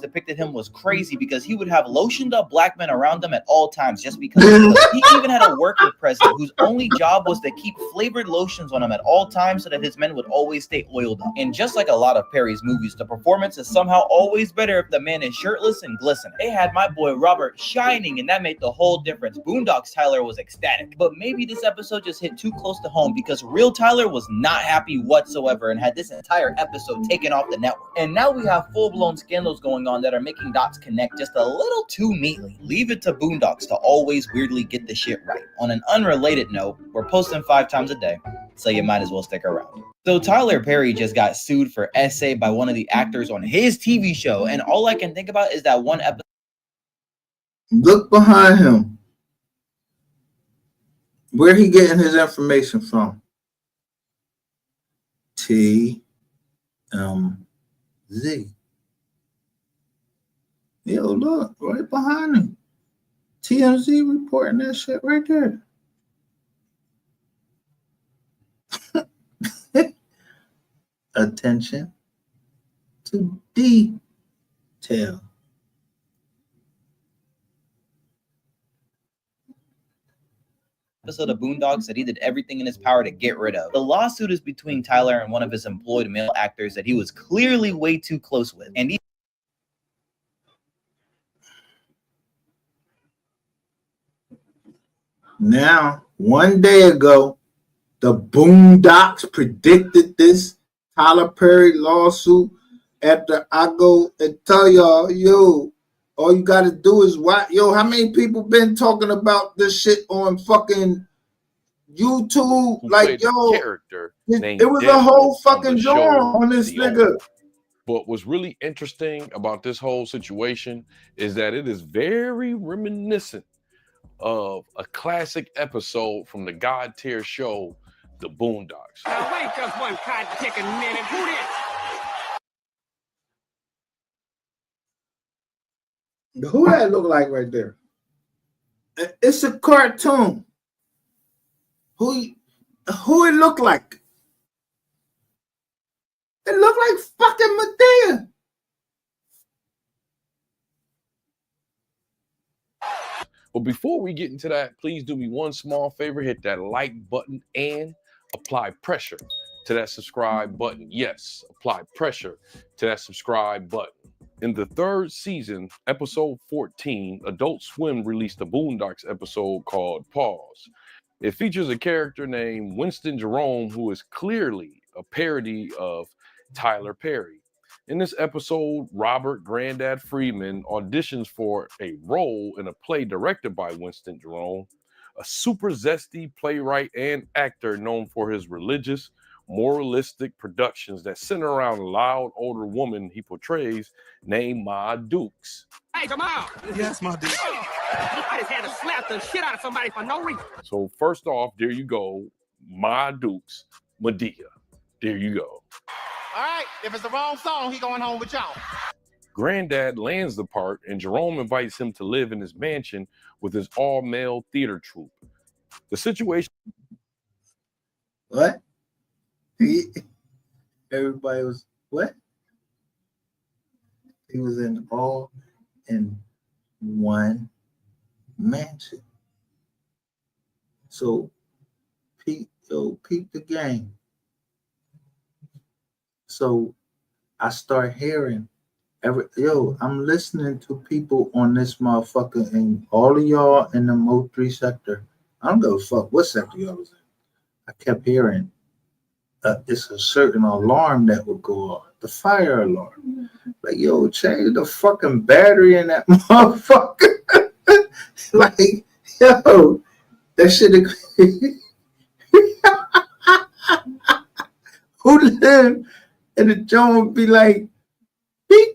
Depicted him was crazy because he would have lotioned up black men around him at all times just because he could. He even had a worker president whose only job was to keep flavored lotions on him at all times so that his men would always stay oiled up. And just like a lot of Perry's movies, the performance is somehow always better if the man is shirtless and glistening. They had my boy Robert shining, and that made the whole difference. Boondocks Tyler was ecstatic, but maybe this episode just hit too close to home because real Tyler was not happy whatsoever and had this entire episode taken off the network. And now we have full-blown scandals going on that are making dots connect just a little too neatly. Leave it to Boondocks to always weirdly get the shit right. On an unrelated note, we're posting 5 times a day, so you might as well stick around. So Tyler Perry just got sued for SA by one of the actors on his TV show, and all I can think about is that one episode. Look behind him. Where he getting his information from? TMZ. Yo, look, right behind him. TMZ reporting that shit right there. Attention to detail. Episode of Boondocks that he did everything in his power to get rid of. The lawsuit is between Tyler and one of his employed male actors that he was clearly way too close with. And now, one day ago, the Boondocks predicted this Tyler Perry lawsuit. After I go and tell y'all, yo, all you got to do is watch. Yo, how many people been talking about this shit on fucking YouTube? Like, yo, character it was a whole fucking genre on this nigga. But what's really interesting about this whole situation is that it is very reminiscent of a classic episode from the God tier show, The Boondocks. Now wait just one cotton-picking minute. Who this? Who that look like right there? It's a cartoon. Who it look like? It look like fucking Medea. But before we get into that, please do me one small favor, hit that like button and apply pressure to that subscribe button. Yes, apply pressure to that subscribe button. In the third season, episode 14, Adult Swim released a Boondocks episode called Pause. It features a character named Winston Jerome, who is clearly a parody of Tyler Perry. In this episode, Robert Grandad Freeman auditions for a role in a play directed by Winston Jerome, a super zesty playwright and actor known for his religious, moralistic productions that center around a loud older woman he portrays named Ma Dukes. Hey, Jamal! Yes, my dude. I just had to slap the shit out of somebody for no reason. So first off, there you go, Ma Dukes, Medea. There you go. All right, if it's the wrong song, he going home with y'all. Granddad lands the part, and Jerome invites him to live in his mansion with his all-male theater troupe. The situation... What? Everybody was, what? He was all in one mansion. So, peep the game. So, I start hearing I'm listening to people on this motherfucker, and all of y'all in the MO3 sector. I don't give a fuck what sector y'all was in. I kept hearing it's a certain alarm that would go off, the fire alarm. Like, change the fucking battery in that motherfucker. Like, that shit. Who lived in the joint be like, beep.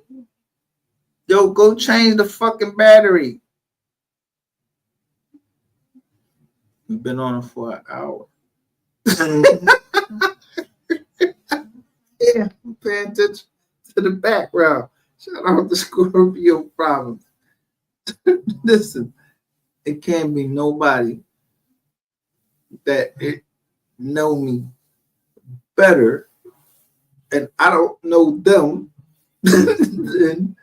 Go change the fucking battery. We've been on it for an hour. Yeah, I'm paying attention to the background. Shout out to Scorpio Problems. Listen, it can't be nobody that know me better, and I don't know them than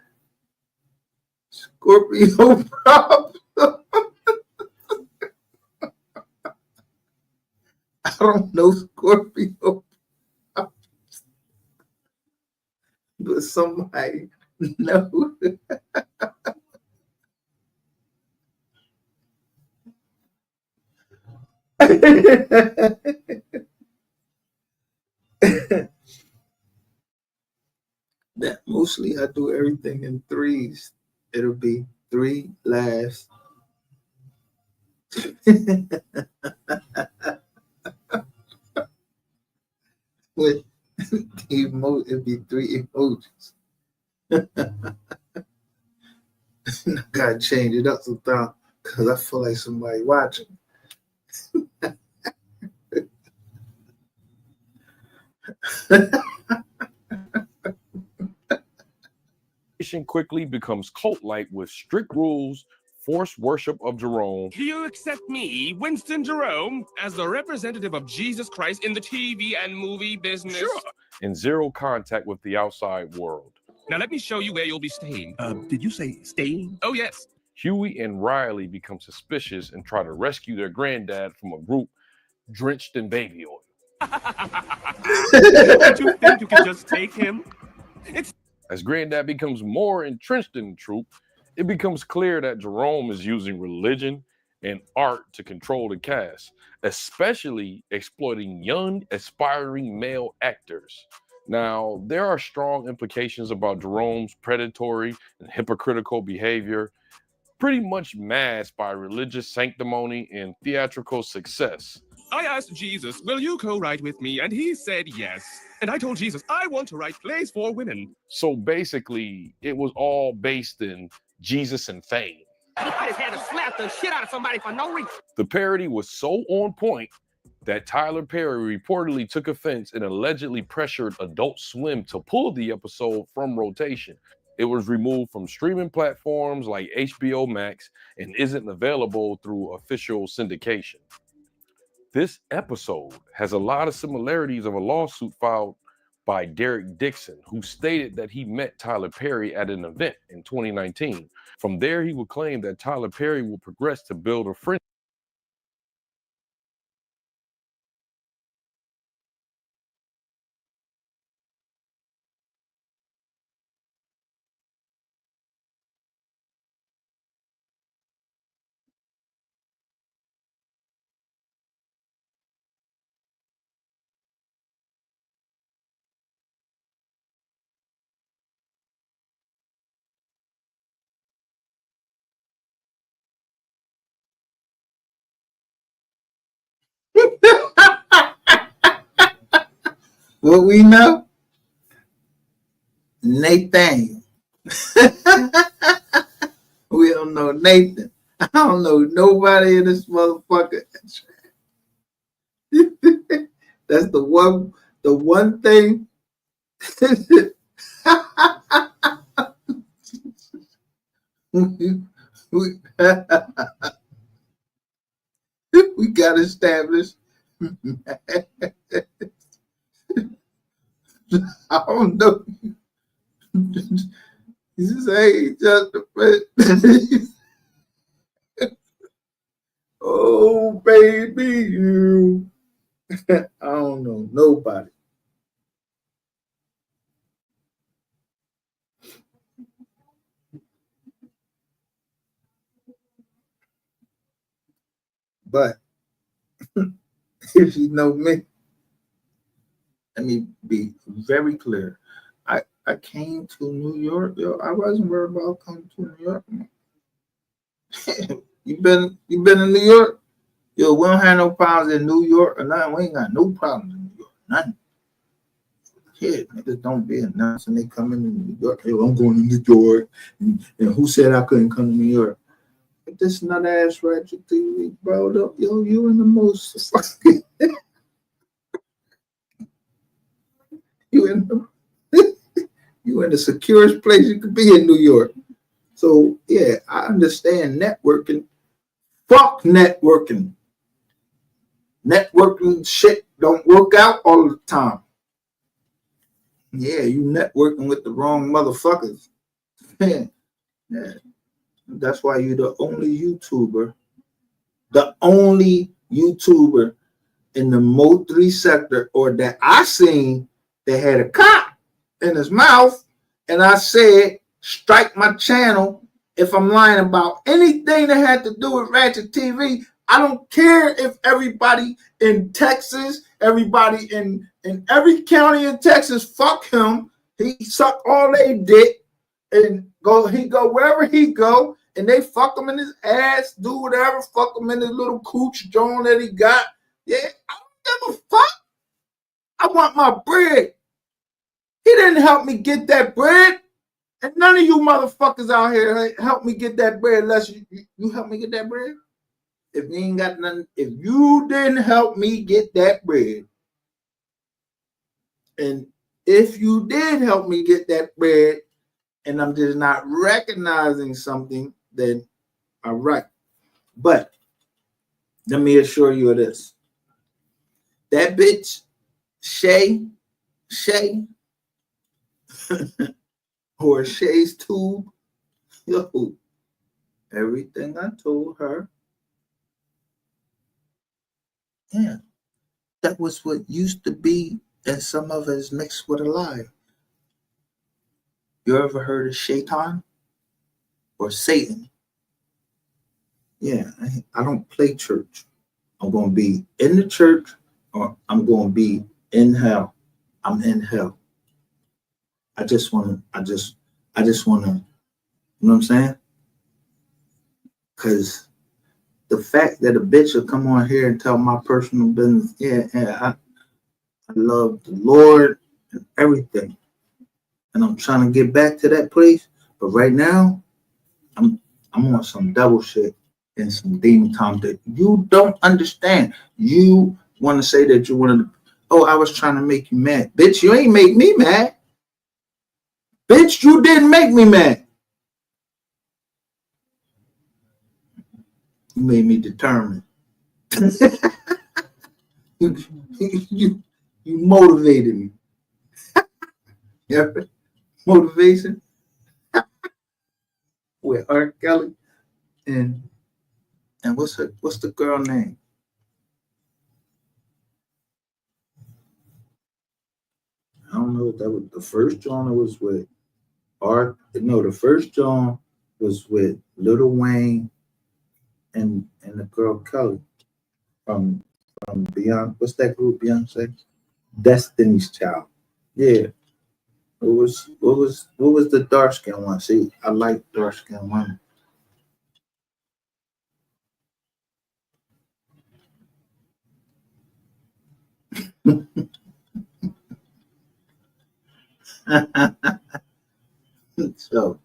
Scorpio Problems. I don't know Scorpio, but somebody knows. That mostly I do everything in threes. It'll be 3 laughs. With it'd be 3 emojis. I gotta change it up sometimes because I feel like somebody watching. quickly becomes cult-like with strict rules, forced worship of Jerome. Do you accept me, Winston Jerome, as the representative of Jesus Christ in the TV and movie business? Sure. And zero contact with the outside world. Now let me show you where you'll be staying. Did you say staying? Oh, yes. Huey and Riley become suspicious and try to rescue their granddad from a group drenched in baby oil. Don't you think you can just take him? As Granddad becomes more entrenched in the troop, it becomes clear that Jerome is using religion and art to control the cast, especially exploiting young, aspiring male actors. Now, there are strong implications about Jerome's predatory and hypocritical behavior, pretty much masked by religious sanctimony and theatrical success. I asked Jesus, will you co-write with me? And he said yes. And I told Jesus, I want to write plays for women. So basically, it was all based in Jesus and fame. I just had to slap the shit out of somebody for no reason. The parody was so on point that Tyler Perry reportedly took offense and allegedly pressured Adult Swim to pull the episode from rotation. It was removed from streaming platforms like HBO Max and isn't available through official syndication. This episode has a lot of similarities of a lawsuit filed by Derek Dixon, who stated that he met Tyler Perry at an event in 2019. From there, he would claim that Tyler Perry will progress to build a friendship. What we know? Nathan. We don't know Nathan. I don't know nobody in this motherfucker. That's the one thing. we got established. I don't know. He says, hey, just a bit. Oh, baby, you. I don't know nobody. But if you know me, let me be very clear. I came to New York, yo. I wasn't worried about coming to New York. you been in New York? Yo, we don't have no problems in New York or nothing. We ain't got no problems in New York. Nothing. Shit, niggas don't be announcing they coming to New York. Yo, I'm going to New York. And who said I couldn't come to New York? But this nut ass ratchet TV, bro. Yo, you in the most fucking you in the securest place you could be in New York. So yeah, I understand networking. Fuck networking. Networking shit don't work out all the time. Yeah, you networking with the wrong motherfuckers. Yeah. That's why you're the only YouTuber in the MO3 sector, or that I seen that had a cop in his mouth, and I said, strike my channel if I'm lying about anything that had to do with Ratchet TV. I don't care if everybody in Texas, everybody in every county in Texas, fuck him. He suck all they dick and he go wherever he go, and they fuck him in his ass, do whatever, fuck him in his little cooch joint that he got. Yeah, I don't give a fuck. I want my bread. He didn't help me get that bread. And none of you motherfuckers out here help me get that bread unless you help me get that bread. If you ain't got nothing, if you didn't help me get that bread, and if you did help me get that bread, and I'm just not recognizing something, then all right. But let me assure you of this. That bitch, Shay, or Shay's Tube, yo, everything I told her, yeah, that was what used to be, and some of it is mixed with a lie. You ever heard of Shaitan or Satan? Yeah, I don't play church. I'm going to be in the church, or I'm going to be in hell. I'm in hell. I just want to, you know what I'm saying? Because the fact that a bitch will come on here and tell my personal business, I love the Lord and everything. And I'm trying to get back to that place. But right now, I'm on some double shit and some demon time that you don't understand. You want to say that you wanted to, I was trying to make you mad. Bitch, you ain't make me mad. Bitch, you didn't make me mad. You made me determined. you motivated me. Yeah, motivation with R. Kelly and what's the girl name? I don't know if that was the first John. It was with the first John was with Lil Wayne and the girl Kelly from Beyond. What's that group? Beyonce, Destiny's Child. Yeah. What was the dark skin one? See, I like dark skin women. So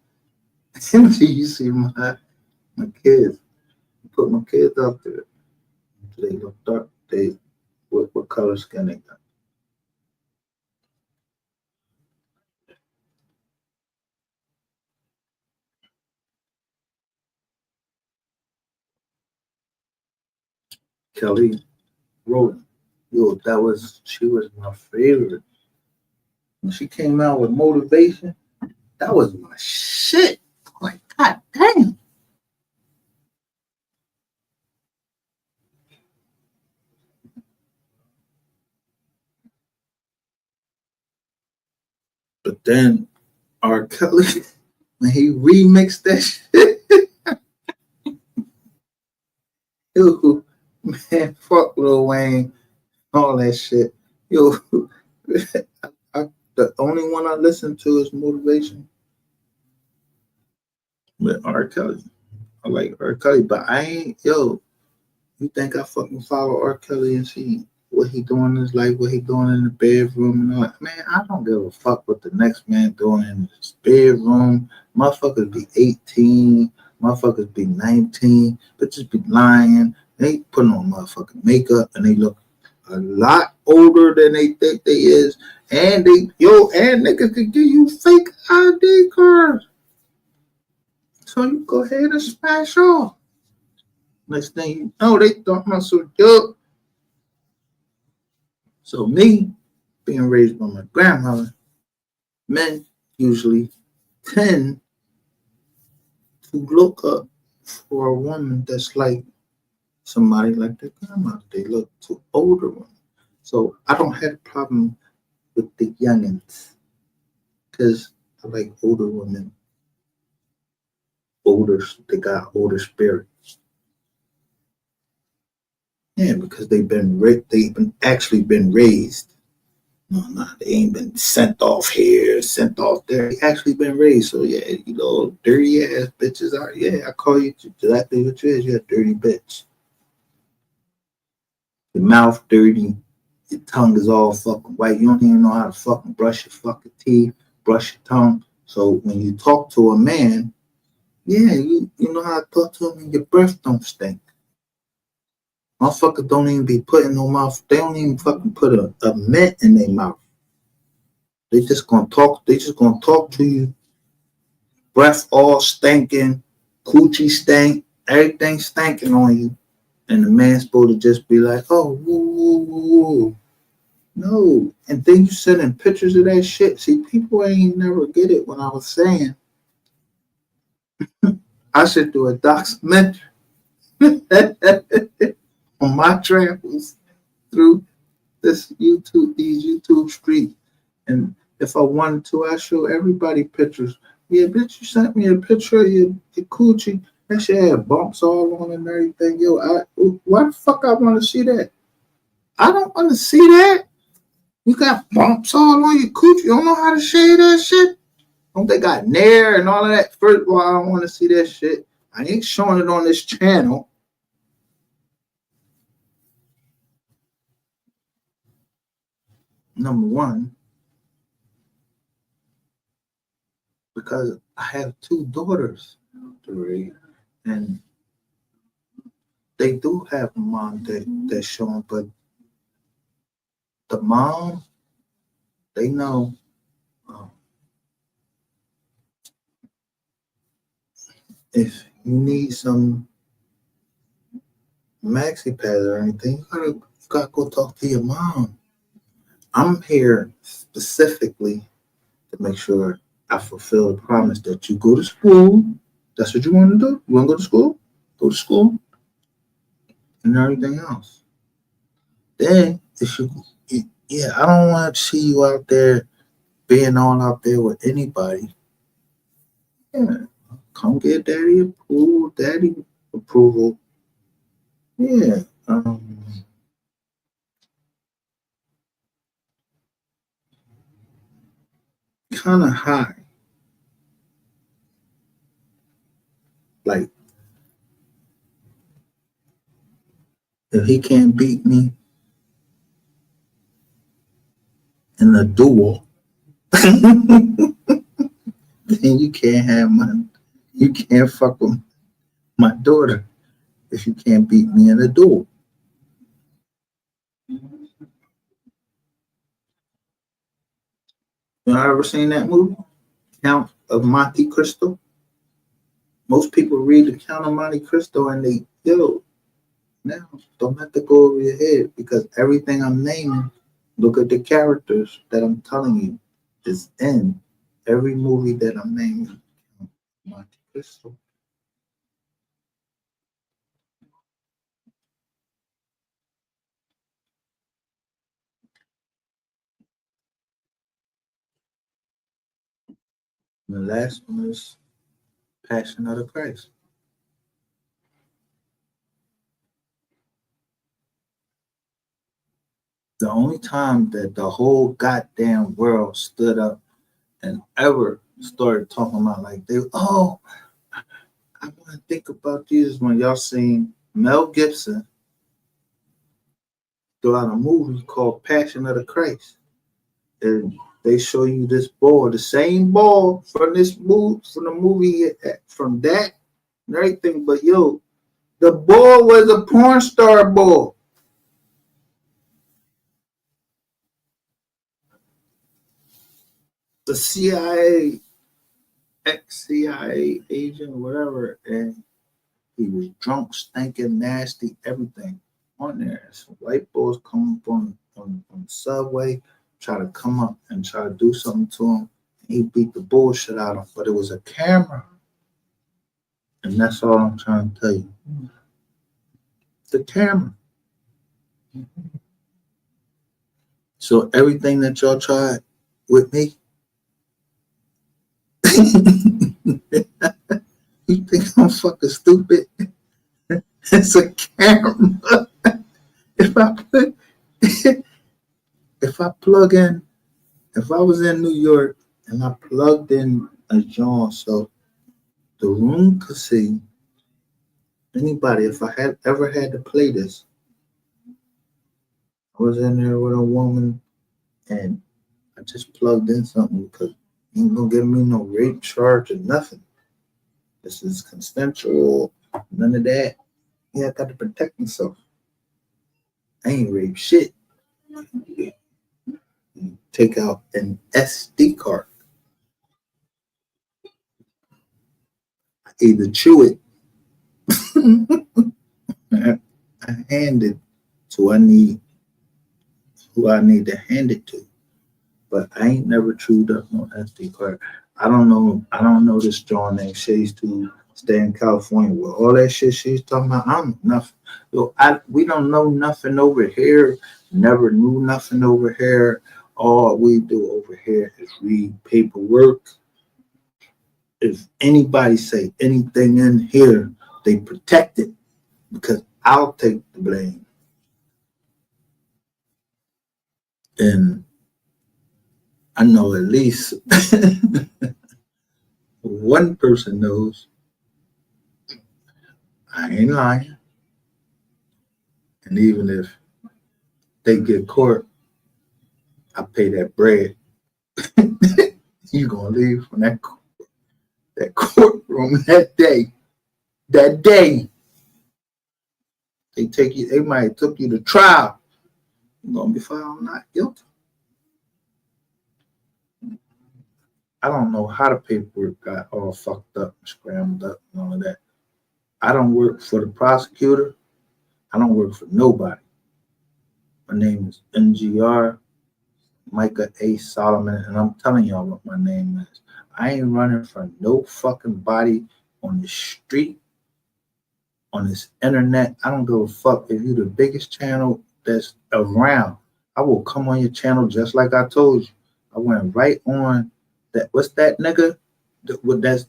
you see my kids, put my kids up there. They look dark. They what color skin they got? Kelly Rowland. Yo, she was my favorite. When she came out with motivation, that was my shit. Like, god damn. But then R. Kelly, when he remixed that shit, yo, man, fuck Lil Wayne, all that shit. Yo, the only one I listen to is Motivation with R. Kelly. I like R. Kelly, but I ain't, yo, you think I fucking follow R. Kelly and see what he doing in his life, what he doing in the bedroom and all that? Man, I don't give a fuck what the next man doing in his bedroom. Motherfuckers be 18, motherfuckers be 19, bitches be lying. They putting on motherfucking makeup and they look a lot older than they think they is. And and niggas could give you fake ID cards. So you go ahead and smash off. Next thing you know, they thought myself, yo. So me, being raised by my grandmother, men usually tend to look up for a woman that's like somebody like their grandmother. They look to older women. So I don't have a problem with the youngins because I like older women. They got older spirit. Yeah, because they've been actually been raised. No, they ain't been sent off here, sent off there. They actually been raised. So yeah, dirty ass bitches are. Yeah, I call you exactly what you is. You're a dirty bitch. Your mouth dirty. Your tongue is all fucking white. You don't even know how to fucking brush your fucking teeth, brush your tongue. So when you talk to a man, yeah, you know how to talk to him and your breath don't stink. Motherfuckers don't even be putting no mouth. They don't even fucking put a mint in their mouth. They just gonna talk. They just gonna talk to you. Breath all stinking, coochie stank, everything stinking on you, and the man's supposed to just be like, "Oh, woo, woo, woo, woo." No. And then you sending pictures of that shit. See, people ain't never get it when I was saying I should do a documentary on my travels through these YouTube streets. And if I wanted to, I show everybody pictures. Yeah, bitch, you sent me a picture of your coochie. That shit had bumps all on it and everything. Yo, why the fuck I want to see that? I don't want to see that. You got bumps all on your coochie. You don't know how to shave that shit? Don't they got nair and all of that? First of all, I don't want to see that shit. I ain't showing it on this channel. Number one, because I have two daughters, and they do have a mom that's showing, but the mom, they know if you need some maxi pads or anything, you gotta go talk to your mom. I'm here specifically to make sure I fulfill the promise that you go to school. That's what you want to do. You want to go to school? Go to school and everything else. Then, if you, yeah, I don't want to see you out there being all out there with anybody. Yeah, come get daddy approval. Yeah, kind of high. Like, if he can't beat me in a duel, then you can't fuck with my daughter if you can't beat me in a duel. You ever seen that movie, Count of Monte Cristo? Most people read the Count of Monte Cristo and they, now don't let that go over your head because everything I'm naming, look at the characters that I'm telling you is in every movie that I'm naming. Monte Cristo. And the last one is Passion of the Christ. The only time that the whole goddamn world stood up and ever started talking about like I want to think about Jesus when y'all seen Mel Gibson throw out a movie called Passion of the Christ. And they show you this ball, the same ball from this movie, from the movie, from that and everything. But the ball was a porn star ball. The CIA, ex-CIA agent, whatever, and he was drunk, stinking, nasty, everything on there. So white boys come up on the subway, try to come up and try to do something to him. He beat the bullshit out of him, but it was a camera. And that's all I'm trying to tell you. The camera. So everything that y'all tried with me, you think I'm fucking stupid? It's a camera. If I was in New York and I plugged in a joint so the room could see anybody, if I had ever had to play this, I was in there with a woman and I just plugged in something because you ain't gonna give me no rape charge or nothing. This is consensual, none of that. Yeah, I got to protect myself. I ain't raped shit. Take out an SD card. I either chew it, I hand it to who I need to hand it to. But I ain't never chewed up no SD card. I don't know this John named Shays to stay in California with all that shit she's talking about. I'm nothing. We don't know nothing over here. Never knew nothing over here. All we do over here is read paperwork. If anybody say anything in here, they protect it because I'll take the blame. And I know at least one person knows I ain't lying. And even if they get caught, I pay that bread. You gonna leave from that courtroom that day. That day, they might took you to trial. You're gonna be found not guilty. I don't know how the paperwork got all fucked up and scrambled up and all of that. I don't work for the prosecutor. I don't work for nobody. My name is NGR. Micah A. Solomon, and I'm telling y'all what my name is. I ain't running from no fucking body on the street, on this internet. I don't give a fuck if you the biggest channel that's around. I will come on your channel just like I told you. I went right on that. What's that nigga? That's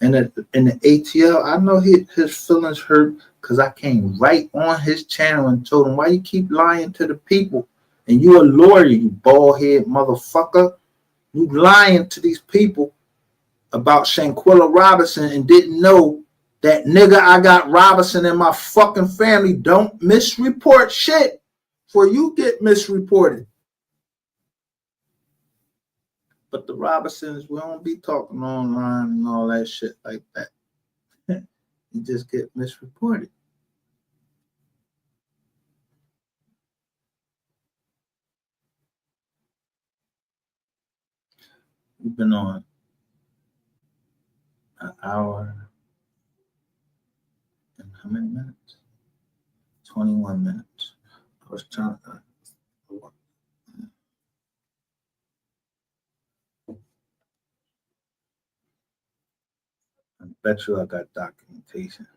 in the ATL. I know his feelings hurt because I came right on his channel and told him, why you keep lying to the people? And you a lawyer, you bald head motherfucker. You lying to these people about Shanquilla Robinson and didn't know that nigga I got Robinson in my fucking family. Don't misreport shit for you get misreported. But the Robinsons, we don't be talking online and all that shit like that. You just get misreported. We've been on an hour and how many minutes? 21 minutes. I was trying to. I bet you I got documentation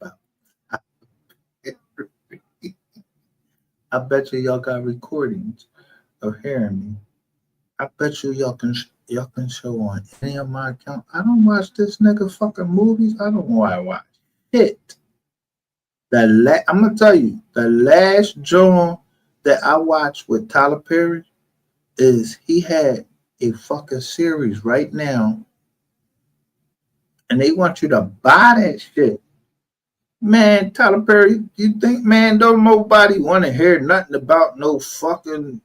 about. I bet you y'all got recordings of hearing me. I bet you y'all can show on any of my accounts. I don't watch this nigga fucking movies. I don't know why I watch it. I'm gonna tell you, the last joint that I watched with Tyler Perry is he had a fucking series right now, and they want you to buy that shit. Man, Tyler Perry, you think, man, don't nobody want to hear nothing about no fucking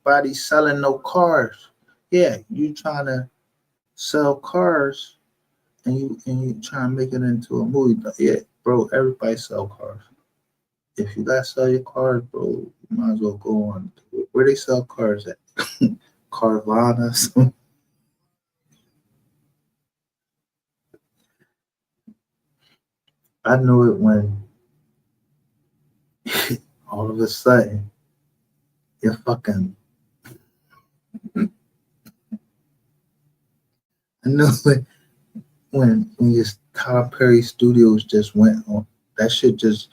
body selling no cars. Yeah, you trying to sell cars and you trying to make it into a movie. Yeah, bro, everybody sell cars. If you gotta sell your cars, bro, you might as well go on where they sell cars at. Carvana. I knew it when all of a sudden you're fucking. I knew it when your Tyler Perry Studios just went on. That shit just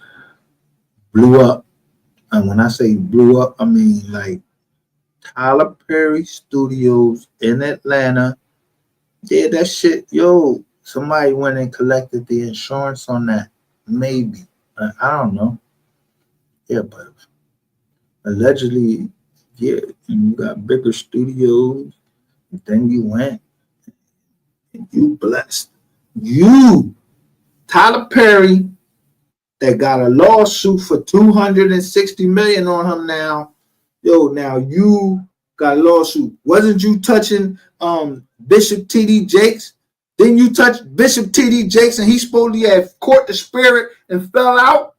blew up. And when I say blew up, I mean like Tyler Perry Studios in Atlanta. Yeah, that shit, yo, somebody went and collected the insurance on that. Maybe. I don't know. Yeah, but allegedly, yeah, and you got bigger studios. And then you went and you blessed. You, Tyler Perry, that got a lawsuit for $260 million on him now. Yo, now you got a lawsuit. Wasn't you touching Bishop T.D. Jakes? Didn't you touch Bishop T.D. Jakes and he supposedly had caught the spirit and fell out?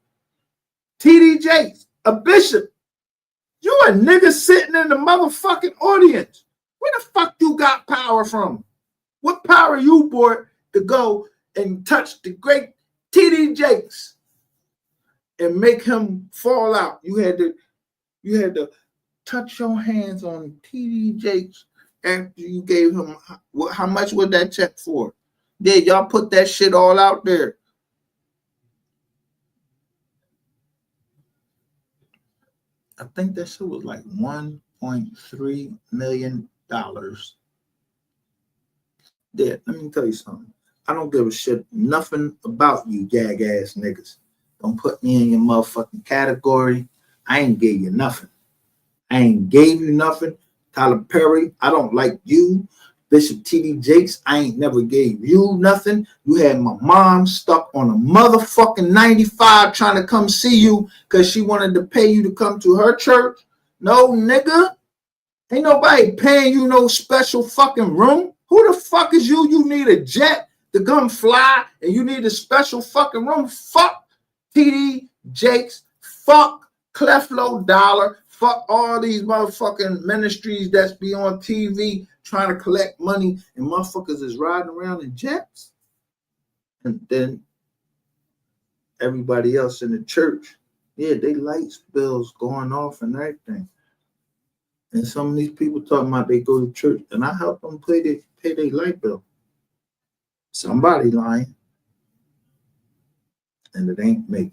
T.D. Jakes, a bishop. You a nigga sitting in the motherfucking audience. Where the fuck you got power from? What power you brought to go and touch the great T.D. Jakes and make him fall out? You had to touch your hands on T.D. Jakes after you gave him. How much was that check for? Yeah, y'all put that shit all out there. I think that shit was like $1.3 million. Yeah, let me tell you something. I don't give a shit nothing about you jag ass niggas. Don't put me in your motherfucking category. I ain't gave you nothing. I ain't gave you nothing. Tyler Perry, I don't like you. Bishop T.D. Jakes, I ain't never gave you nothing. You had my mom stuck on a motherfucking 95 trying to come see you because she wanted to pay you to come to her church. No, nigga. Ain't nobody paying you no special fucking room. Who the fuck is you? You need a jet to come fly and you need a special fucking room. Fuck T.D. Jakes. Fuck Cleflo Dollar. Fuck all these motherfucking ministries that's be on TV trying to collect money and motherfuckers is riding around in jets. And then everybody else in the church, yeah, they lights bills going off and everything. And some of these people talking about they go to church, and I help them pay their light bill. Somebody lying, and it ain't me.